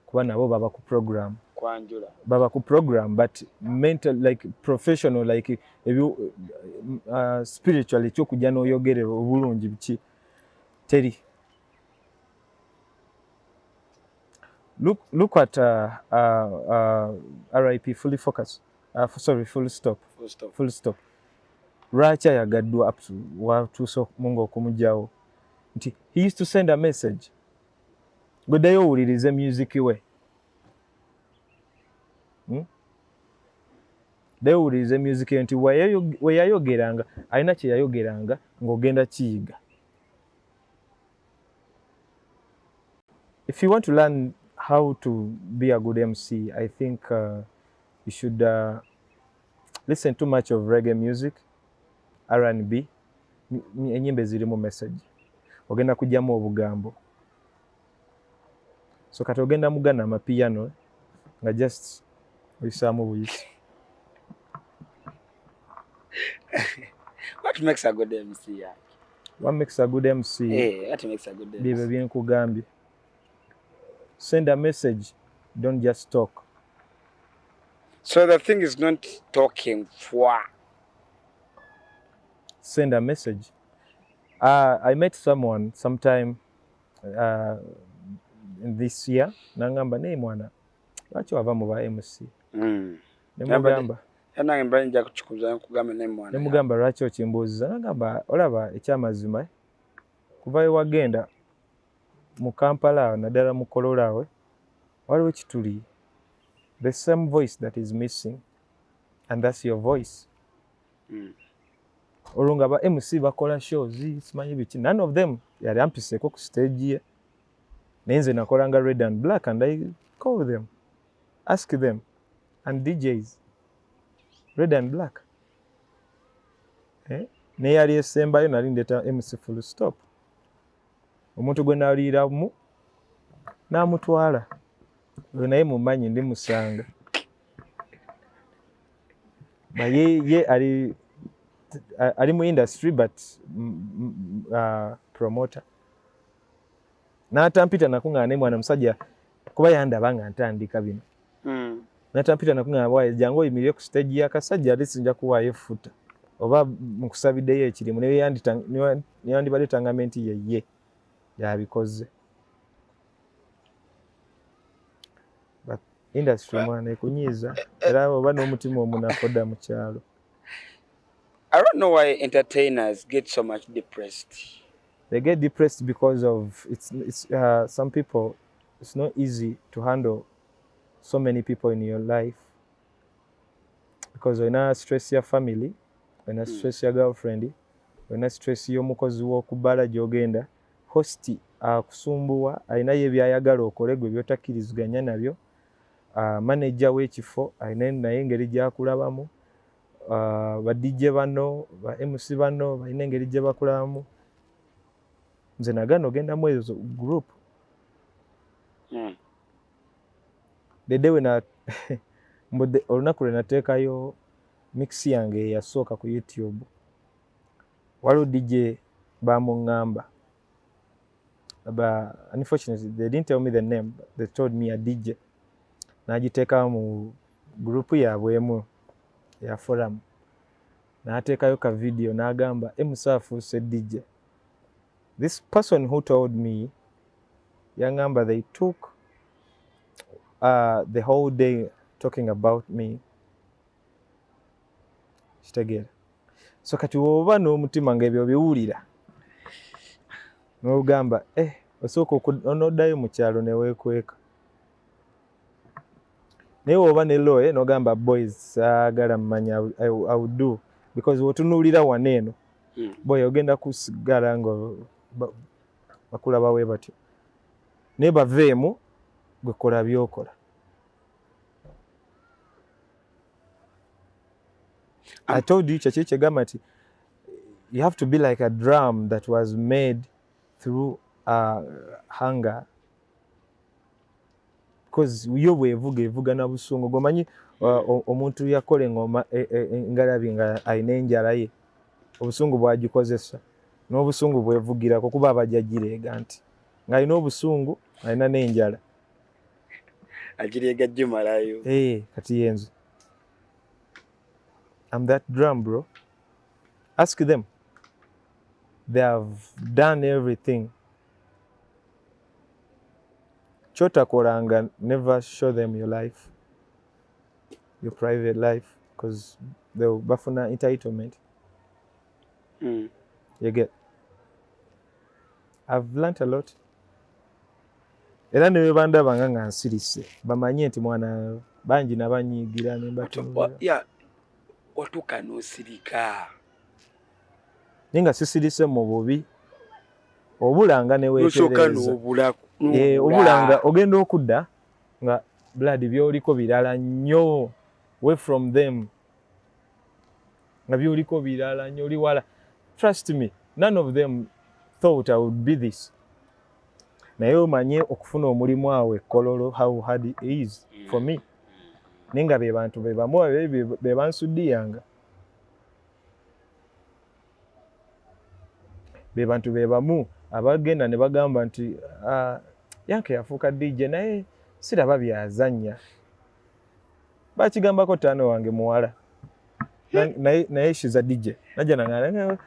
kuba nabo baba ku program kwanjula baba ku program but mental like professional like spiritually kyokujja n'oyogerera obulungi biki teri. Look at RIP Fully Focus. Full stop. Lwaki ayagaddwa up to watuuse mungu okumugyawo nti he used to send a message gweddayo owulirize music we ddayo owulirize music we nti weyayogeranga alina kye yayogeranga ng'ogenda kiyiga. If you want to learn how to be a good MC, I think you should listen too much of reggae music, R&B, enyimba ezirimu message. ogenda kujjamu obugambo. So kati ogenda mugana amapiano nga just oyisaamu buyisi. What makes a good MC? What makes a good MC? What makes a good MC? Bibe byenkugambye. Send a message, don't just talk. So the thing is not talking for. Send a message. I met someone sometime in this year. Nangamba ne mwana. Lwaki wava mu ba MC? Nemugamba. Nange mba nja kukikuza nkugamba ne mwana. Nemugamba lwaki okimbuuziza? Nagamba olaba ekyamazima kuva wagenda mu Kampala naddala mu Kololawe waliwo kituli. The same voice that is missing, and that's your voice. Olunga ba MC bakola shows simanyi biki, none of them yali ampiseko ku stage ye. Nenze nakolanga Red and Black, and I call them, ask them, and DJs Red and Black. Ne yali esembayo nali ndeta MC full stop. Omuntu gwe naliiramu n'amutwala. Naye mumanyi ndi musanga. Ba ye ali mu industry but promoter. N'atampita nakungana mwana musajja kuba yandaba nga ntandika bino. N'atampita nakungana bwaye jangu oyimirire ku stage y'akasajja alisinja kuwaayo futa. Oba mukusabiddeyo ekirimu ne yandibadde tangamenti ye yabikoze. Industry mwana ekunyiza era oba n'omutima omunakoda mu kyalo. I don't know why entertainers get so much depressed. They get depressed because of it's some people, it's not easy to handle so many people in your life, because when I stress your family, when I stress your girlfriend, when I stress y'omukozi w'okubala gy'ogenda, hosti akusumbuwa alina yebyayagala okole gwe byotakkiriziganya nabyo. Manager w'ekifo alina naye engeri gy'akulabamu. Ba DJ bano, ba MC bano balina engeri gye bakulabamu. Nze nagana ogenda mu ezo group. The day when olunaku lwe nateekayo mix yange eyasooka ku YouTube, waliwo DJ bamuŋŋamba. Unfortunately, they didn't tell me the name, but they told me a DJ. N'agiteeka mu group yaabwe emu ya forum. N'ateekayo ka video n'agamba MC afuuse DJ. This person who told me, yangamba, they took the whole day talking about me. Kitegeera. So kati woba n'omutima ng'ebyo biwulira n'ogamba osooka onoddayo mu kyalo ne weekweka. Naye woba ne loye n'ogamba boys saagala mmanya I will do, because wotunuulira wano eno boy ogenda kusigala nga bakulaba bwe batyo. Naye baveemu gwe kola byokola. I told you Chachiche Gamati, you have to be like a drum that was made through hunger. Because yo bwevuga na busungu gomanyi omuntu yakola engoma ngalabi nga ayina enjala ye obusungu bwagikozesa n'obusungu bwevugira kuba abajajireega nti ng'alina obusungu alina n'enjala agireega jumalayo. Kati yenze I'm that drum, bro. Ask them. They have done everything. Chotakolanga, never show them your life, your private life, because they'll bafuna entitlement. You get. I've learned a lot. Era ne banda banga nsirise bamanye nti mwana bangi nabanyigira ne batunga. Yeah. Watuka n'osirika. Ninga sisirise mu bubi. Obulanga ne weetereza. Obulanga ogenda okudda nga blood byoliko birala nnyo away from them. Nga byoliko birala nnyo oli wala. Trust me, none of them thought I would be this. Naye omanye okufuna omulimu awo Kololo how hard it is for me. Ninga be bantu be bamu be bansudiyanga. Be bantu be bamu abagenda ne bagamba nti Yanke yafuuka DJ naye siraba byazannya. Bakigambako taano wange muwala. Naye she's a DJ. Najja nangana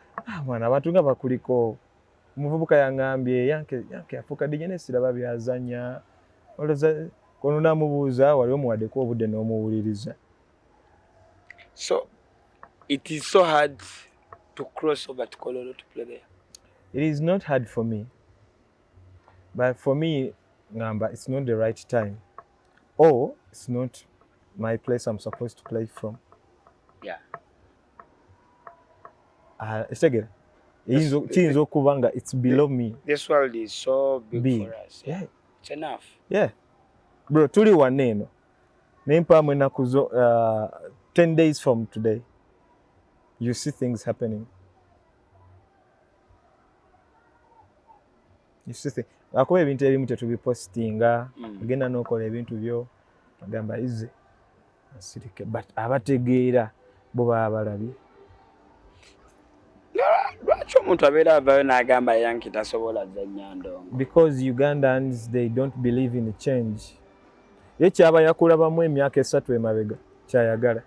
mwana abantu nga bakuliko. Umuvubuka yangambye Yanke yafuuka DJ naye siraba byazannya. Oloza kono namubuuza wali omuwaddeko obudde n'omuwuliriza. So it is so hard to cross over to Kololo to play there. It is not hard for me. But for me, Ngamba, it's not the right time. Or it's not my place I'm supposed to play from. Yeah. It's below me. This world is so big for us. Yeah. It's enough. Yeah. Bro, tuli waneno. Nempa mwenakuzo 10 days from today. You see things happening. You see things. Akuba ebintu ebimu tetubipostinga agenda n'okola ebintu byo agamba ize asirike but abategeera bo baba balabye. Lwaki omuntu abeera avayo n'agamba Yanke tasobola zannya ndongo? Because Ugandans, they don't believe in change. Ye kyaba yakulabamu emyaka 3 emabega kyayagala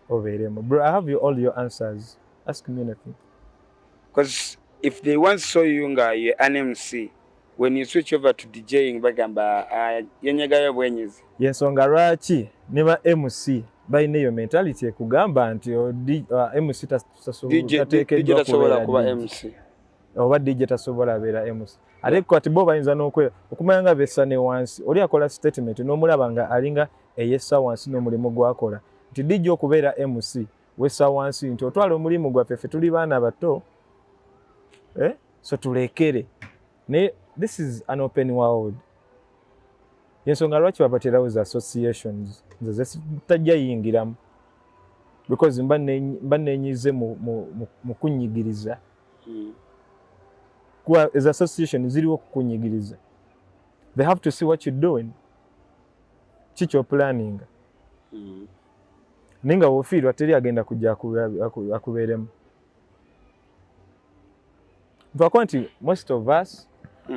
obeeremu. Bro, I have all your answers. Ask me anything. Because if they once saw you nga you're an MC, when you switch over to DJing bagamba yenyagayo bwenyizi. Yensonga lwaki ne ba MC balina eyo mentality ekugamba nti MC tasobola kuba MC. Oba DJ tasobola beera MC. Ate kwati bo bayinza n'okwe okumanya nga bessa ne wansi oli akola statement n'omulaba nga alinga eyessa wansi n'omulimu gwakola nti DJ okubeera MC wessa wansi nti otwala omulimu gwaffe ffe tuli baana bato so tulekere ne. This is an open world. Yensonga lwaki babaterawo za associations nze tajja yingiramu because mba nenyize mu kunyigiriza. Kwa as association ziriwo kunyigiriza. They have to see what you're doing. Chicho planning. Ninga wofiirwa teri agenda kujja akubeeremu. Nfako nti most of us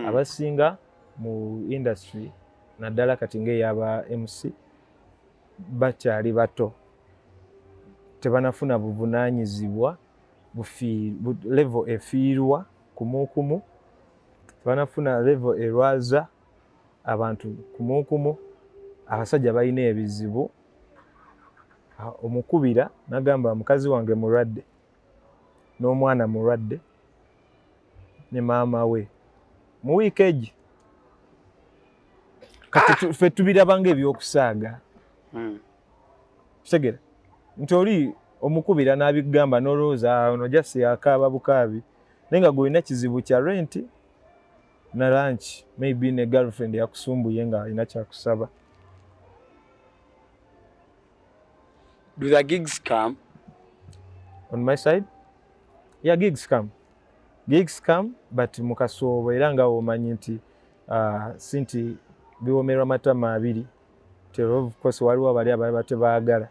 abasinga mu industry naddala kati ng'eyaba MC bakyali bato tebanafuna buvunaanyizibwa level efiirwa kumukumu tebanafuna level erwaza abantu kumukumu abasajja balina ebizibu omukubira nagamba mukazi wange mulwadde n'omwana mulwadde ne maama we mu weekend kati ffe tubirabanga ebyokusaaga segera nti oli omukubira n'abigamba n'olowooza ono jasi akaaba bukaabi naye nga gwolina kizibu kya rent na lunch maybe ne girlfriend yakusumbuye nga alina kyakusaba. Do the gigs come? On my side? Yeah, gigs come. Gigs come, but mukasoobo era nga omanyi nti sinti biwomerwa matama abiri. Of course waliwo abali ababa tebaagala.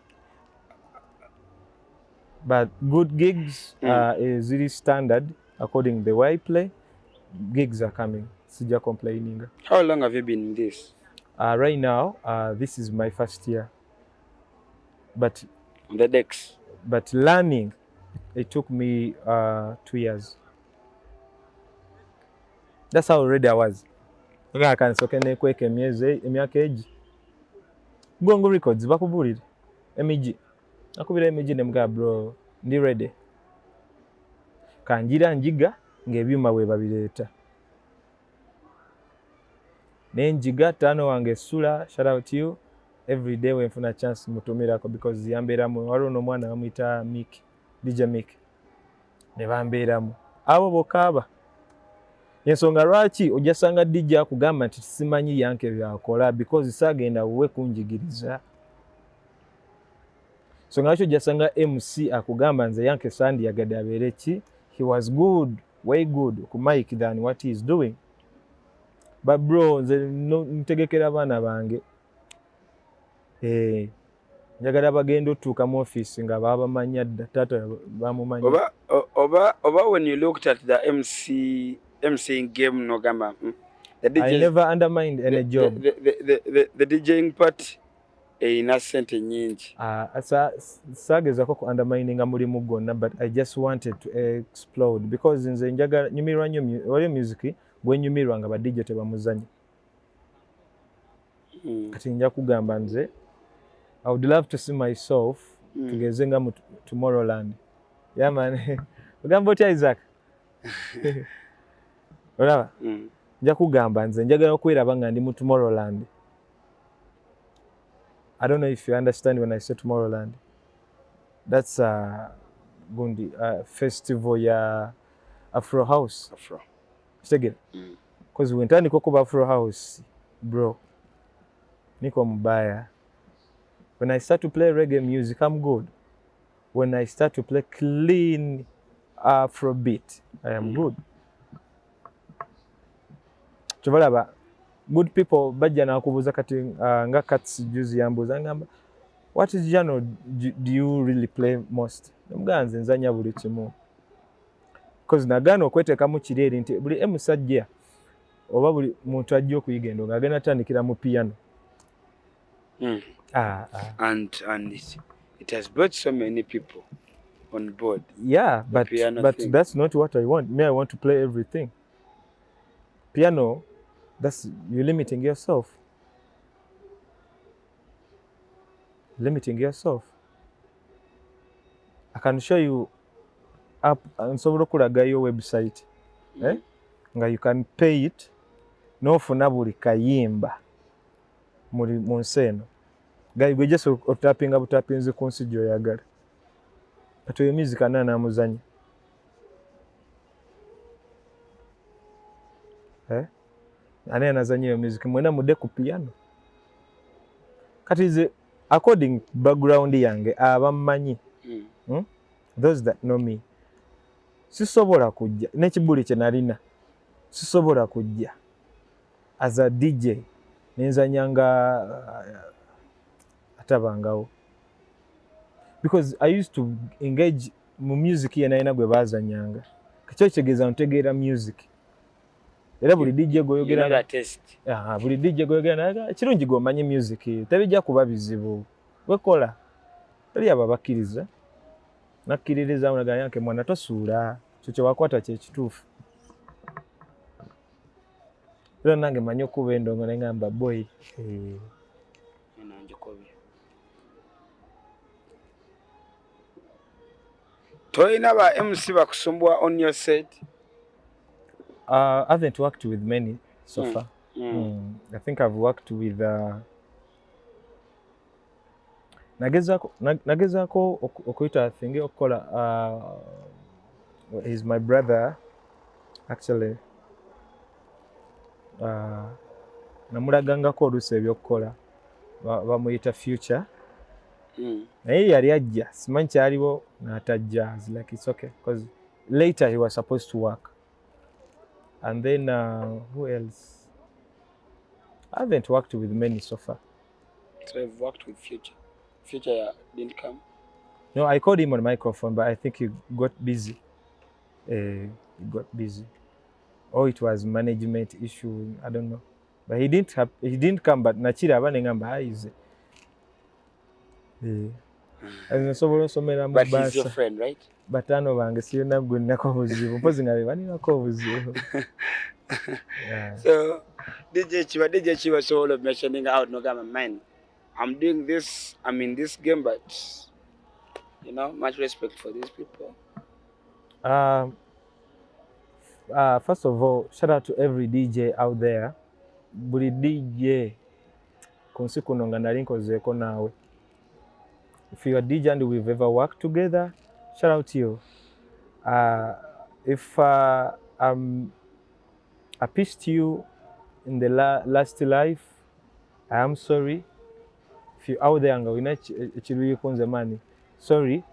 But good gigs is really standard according to the way I play. Gigs are coming. Sija complaining. How long have you been in this? Right now, this is my first year. But on the decks. But learning, it took me 2 years. That's how ready I was. I can kweka emyaka egi. Gongo Records bakubulira MG. Nakubira MG ne mga bro ndi ready. Kanjira njiga ng'ebyuma we babireeta. Nenjiga tano wange sula, shout out to you. Every day when funa chance mutumirako because yamberamu waliwo n'omwana bamuyita Mick, DJ Mick. Ne bamberamu. Abo bokaba. Yensonga lwaki ojasanga DJ akugamba nti simanyi Yanke byakola because sagenda uwe kunjigiriza. So ngacho ojasanga MC akugamba nze Yanke Sandi yagadde abeere ki. He was good way good ku mic than what he is doing. But bro, nze ntegekera abaana bange njagala bagenda otuuka mu office nga babamanyi dda taata bamumanyi. Oba when you looked at the MCing game nogamba the DJ, I never undermined any job. The DJing part erina ssente nnyingi. Saagezako ku undermining mulimu gwonna, but I just wanted to explode because nze njagala nyumirwa nnyo waliyo music bwenyumirwa nga ba DJ tebamuzannya. Kati nja kugamba nze I would love to see myself tugeze nga mu Tomorrowland. Yeah man. Ugamba otya Isaac? Olaba? Nja kugamba nze njagala okwiraba nga ndi mu Tomorrowland. I don't know if you understand when I say Tomorrowland. That's gundi festival ya Afro House. Afro. Kitegera? Because wentandika okuba Afro House, bro, niko mubaya. When I start to play reggae music, I'm good. When I start to play clean Afrobeat, I am good. Chovalaba, good people bajja nakubuuza kati nga Cats juzi yambuuza ngamba, what is genre do you really play most? Muganze nzanya buli kimu. Because nagaana okweteekamu kireeri nti buli musajja oba buli muntu ajja okuyiga endo ng'agenda atandikira mu piano. And it has brought so many people on board. Yeah, but that's not what I want. Me, I want to play everything. Piano, that's you're limiting yourself. Limiting yourself. I can show you up nsobola okulagayo website. Nga you can pay it n'ofuna buli kayimba mu nsi eno. Gwe just otapinga butapinzi ku nsi gy'oyagala. Kati oyo music anamuzanya. Ani anazanya iyo music mwena mude ku piano. Kati ze according background yange abammanyi. Those that know me. Sisobola kujja n'ekibuli kye nalina. Sisobola kujja as a DJ nenzanyanga atabangawo. Because I used to engage mu music ye naina gwe bazanyanga. Kyo kitegeeza ntegeera music. Era buli DJ goyogera na test. Buli DJ goyogera na kirungi gomanyi music. Tebijja kuba bizibu. Wekola. Tali ababakkiriza. Nakkiririza unaganya yanke mwana tosuula. Kyo wakwata kye kituufu. Era nange manyi okuba endongo ne ngamba boy. Toyina ba MC bakusumbwa on your set? I haven't worked with many so far. I think I've worked with nagezaako okuyita thingi okukola he's my brother actually. Namulagangako oluusi ebyokukola bamuyita Future. Naye yali ajja simanyi kyaliwo n'atajja. I was like it's okay because later he was supposed to work. And then who else? I haven't worked with many so far. So I've worked with Future. Future didn't come? No, I called him on microphone, but I think he got busy. Or it was management issue, I don't know. But he didn't come, but nachira abane ngamba ize. But he's your friend, right? But I know bange siyona gwe nako buzibu. Mpozi ngabe bani nako buzibu. So DJ Chiba was all of mentioning out Nogama, man, I'm doing this, I'm in this game, but you know, much respect for these people. First of all, shout out to every DJ out there. Buli DJ kunsi kuno nga nali nkozeeko naawe. If you're a DJ and we've ever worked together, shout out to you. If I pissed you in the last life, I am sorry. If you're out there nga wina ekiruyi kunze mani, sorry.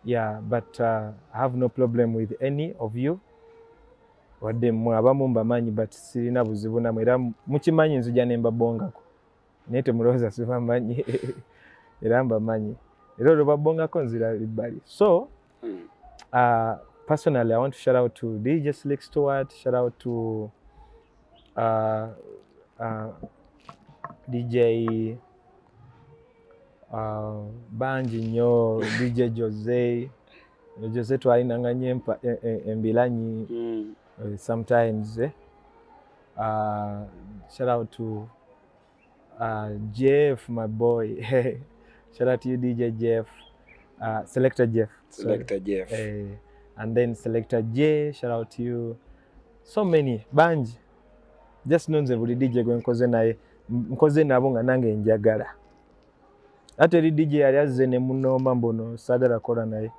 Yeah, but I have no problem with any of you. wadde mmwe abamu mbamanyi but sirina buzibu namwe era mukimanyi nzija ne mbabongako naye temulowooza sibamanyi era mbamanyi era olwo babongako nzira libbali so personally I want to shout out to DJ Slick Stewart, shout out to DJ bangi nnyo DJ Jose twalinanganye embilanyi sometimes shout out to Jeff my boy shout out to you DJ Jeff Selector Jeff and then Selector J shout out to you so many bangi just nonze buli DJ gwe nkoze nabo nga nange njagala ate eri DJ yali azze ne munoma mbono sagala kola naye.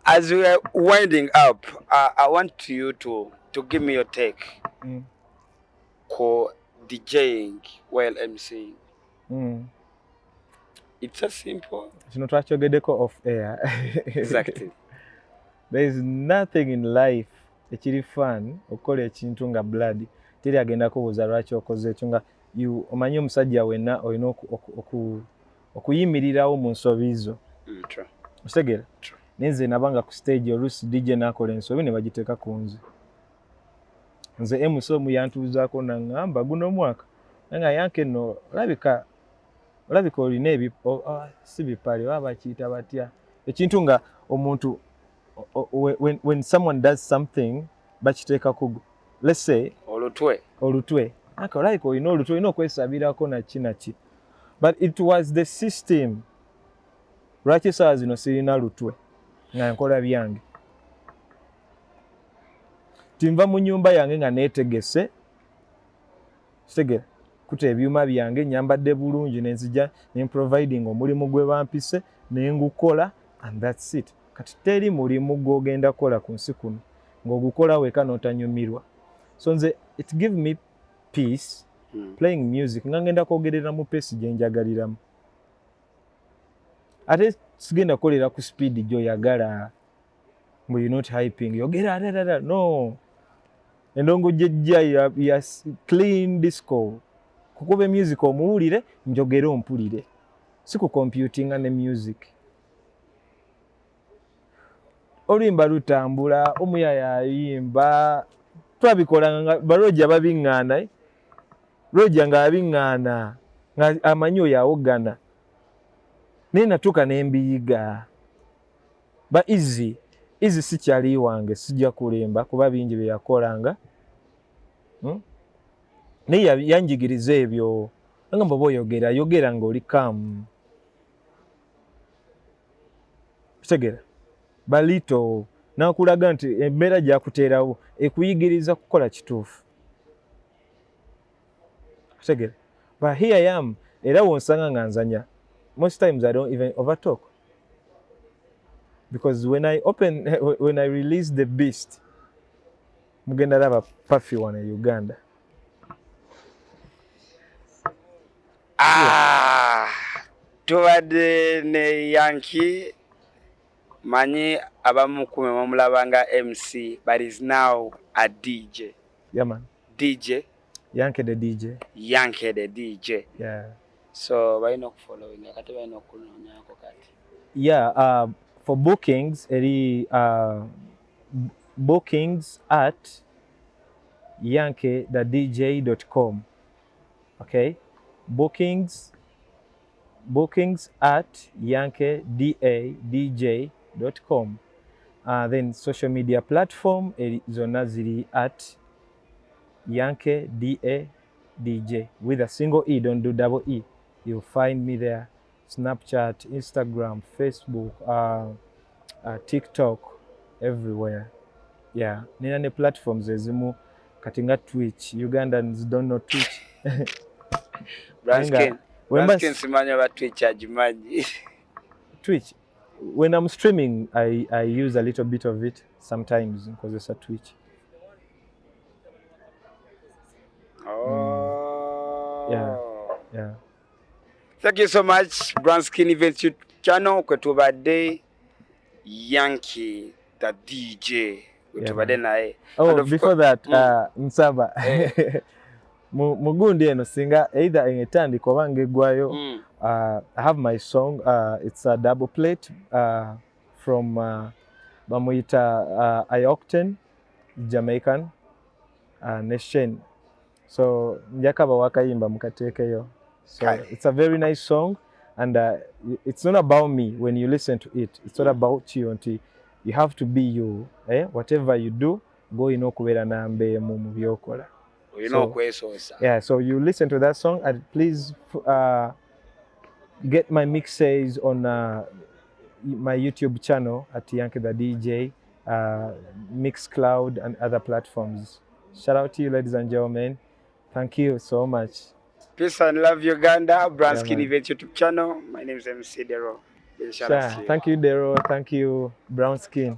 As we are winding up, I want you to give me your take for DJing while MCing. It's as simple. Kino twakyogeddeko off air. Exactly. There is nothing in life ekiri fun okukola ekintu nga blood teri agenda kubuuza lwaki okoze ekyo nga omanyi omusajja wenna olina okuyimirirawo mu nsobi zo. Otegera? Nze nabanga ku stage oluusi DJ n'akola ensobi ne bagiteeka ku nze. Nze MC omu yantuuzaako n'aŋŋamba guno omwaka nga yanke nno olabika olina si bipale oba bakiyita batya ekintu nga omuntu when someone does something bakiteeka ku let's say olutwe olabika olina olutwe olina okwesabirako naki but it was the system lwaki essaawa zino sirina lutwe nga nkola byange tinva mu nyumba yange nga neetegese kitegera kuta ebyuma byange nyambadde bulungi nenzija nemproviding omulimu gwe bampise nengukola and that's it kati teri mulimu gwogenda kola ku nsi kuno ng'ogukola weka n'otanyumirwa so nze it give me peace playing music nga ngenda kwogerera mu peesi gye njagaliramu ate sigenda kukolera ku speed gy'oyagala mbu you're not hyping yogera no endongo jejja ya clean disco kukuba music omuwulire njogera ompulire si ku computinga ne music oluyimba lutambula omuyaya ayimba twabikola nga baloja babiŋŋaana loja nga abiŋŋaana nga amanyi oyo awogana naye natuuka nembiyiga ba easy si kyali wange sijja kulimba kuba bingi bye yakolanga naye yanjigiriza ebyo nga mboba yogera ng'oli kamu kitegera balito nakulaga nti embeera gyakuteerawo ekuyigiriza kukola kituufu kitegera but here I am era wonsanga nga nzanya most times I don't even overtalk because when I release the beast mugenda laba Puffy wana Uganda tubadde ne Yankee manyi abamu kume bamulabanga MC but is now a DJ. Yeah man. DJ. Yankee the DJ. Yeah. So balina okufollowing kati balina okunoonyako kati. Yeah, for bookings bookings at yankeethedj.com. Okay? Bookings at yankeethedj.com. Then social media platform zonna ziri at yankeethedj with a single E, don't do double E. You'll find me there. Snapchat, Instagram, Facebook, TikTok, everywhere. Yeah, nina ne platforms ezimu katinga Twitch. Ugandans don't know Twitch. Branskin simanya ba Twitch ajimanyi. Twitch. When I'm streaming, I use a little bit of it sometimes because it's a Twitch. Yeah. Thank you so much, Branskin Events channel. Kwetubadde Yankee the DJ. tubadde naye. Oh, And of before course- that, Nsaba. Mugundi eno singa either engetandika oba ngegwayo, I have my song, it's a double plate from bamuyita Iocten, Jamaican nation. So njakaba wakayimba mukateekeyo. So Kale. it's a very nice song, and it's not about me when you listen to it. It's not about you until you have to be you. Whatever you do, go okubeera nambeemu mu byokola. olina okwesoosa. Yeah, so you listen to that song and please get my mixes on my YouTube channel at Yankee the DJ, Mixcloud and other platforms. Shout out to you, ladies and gentlemen. Thank you so much. Peace and love Uganda. Brown Yeah, Skin man. Event YouTube channel. My name is MC Dero. Thank you, Dero. Thank you, Brown Skin.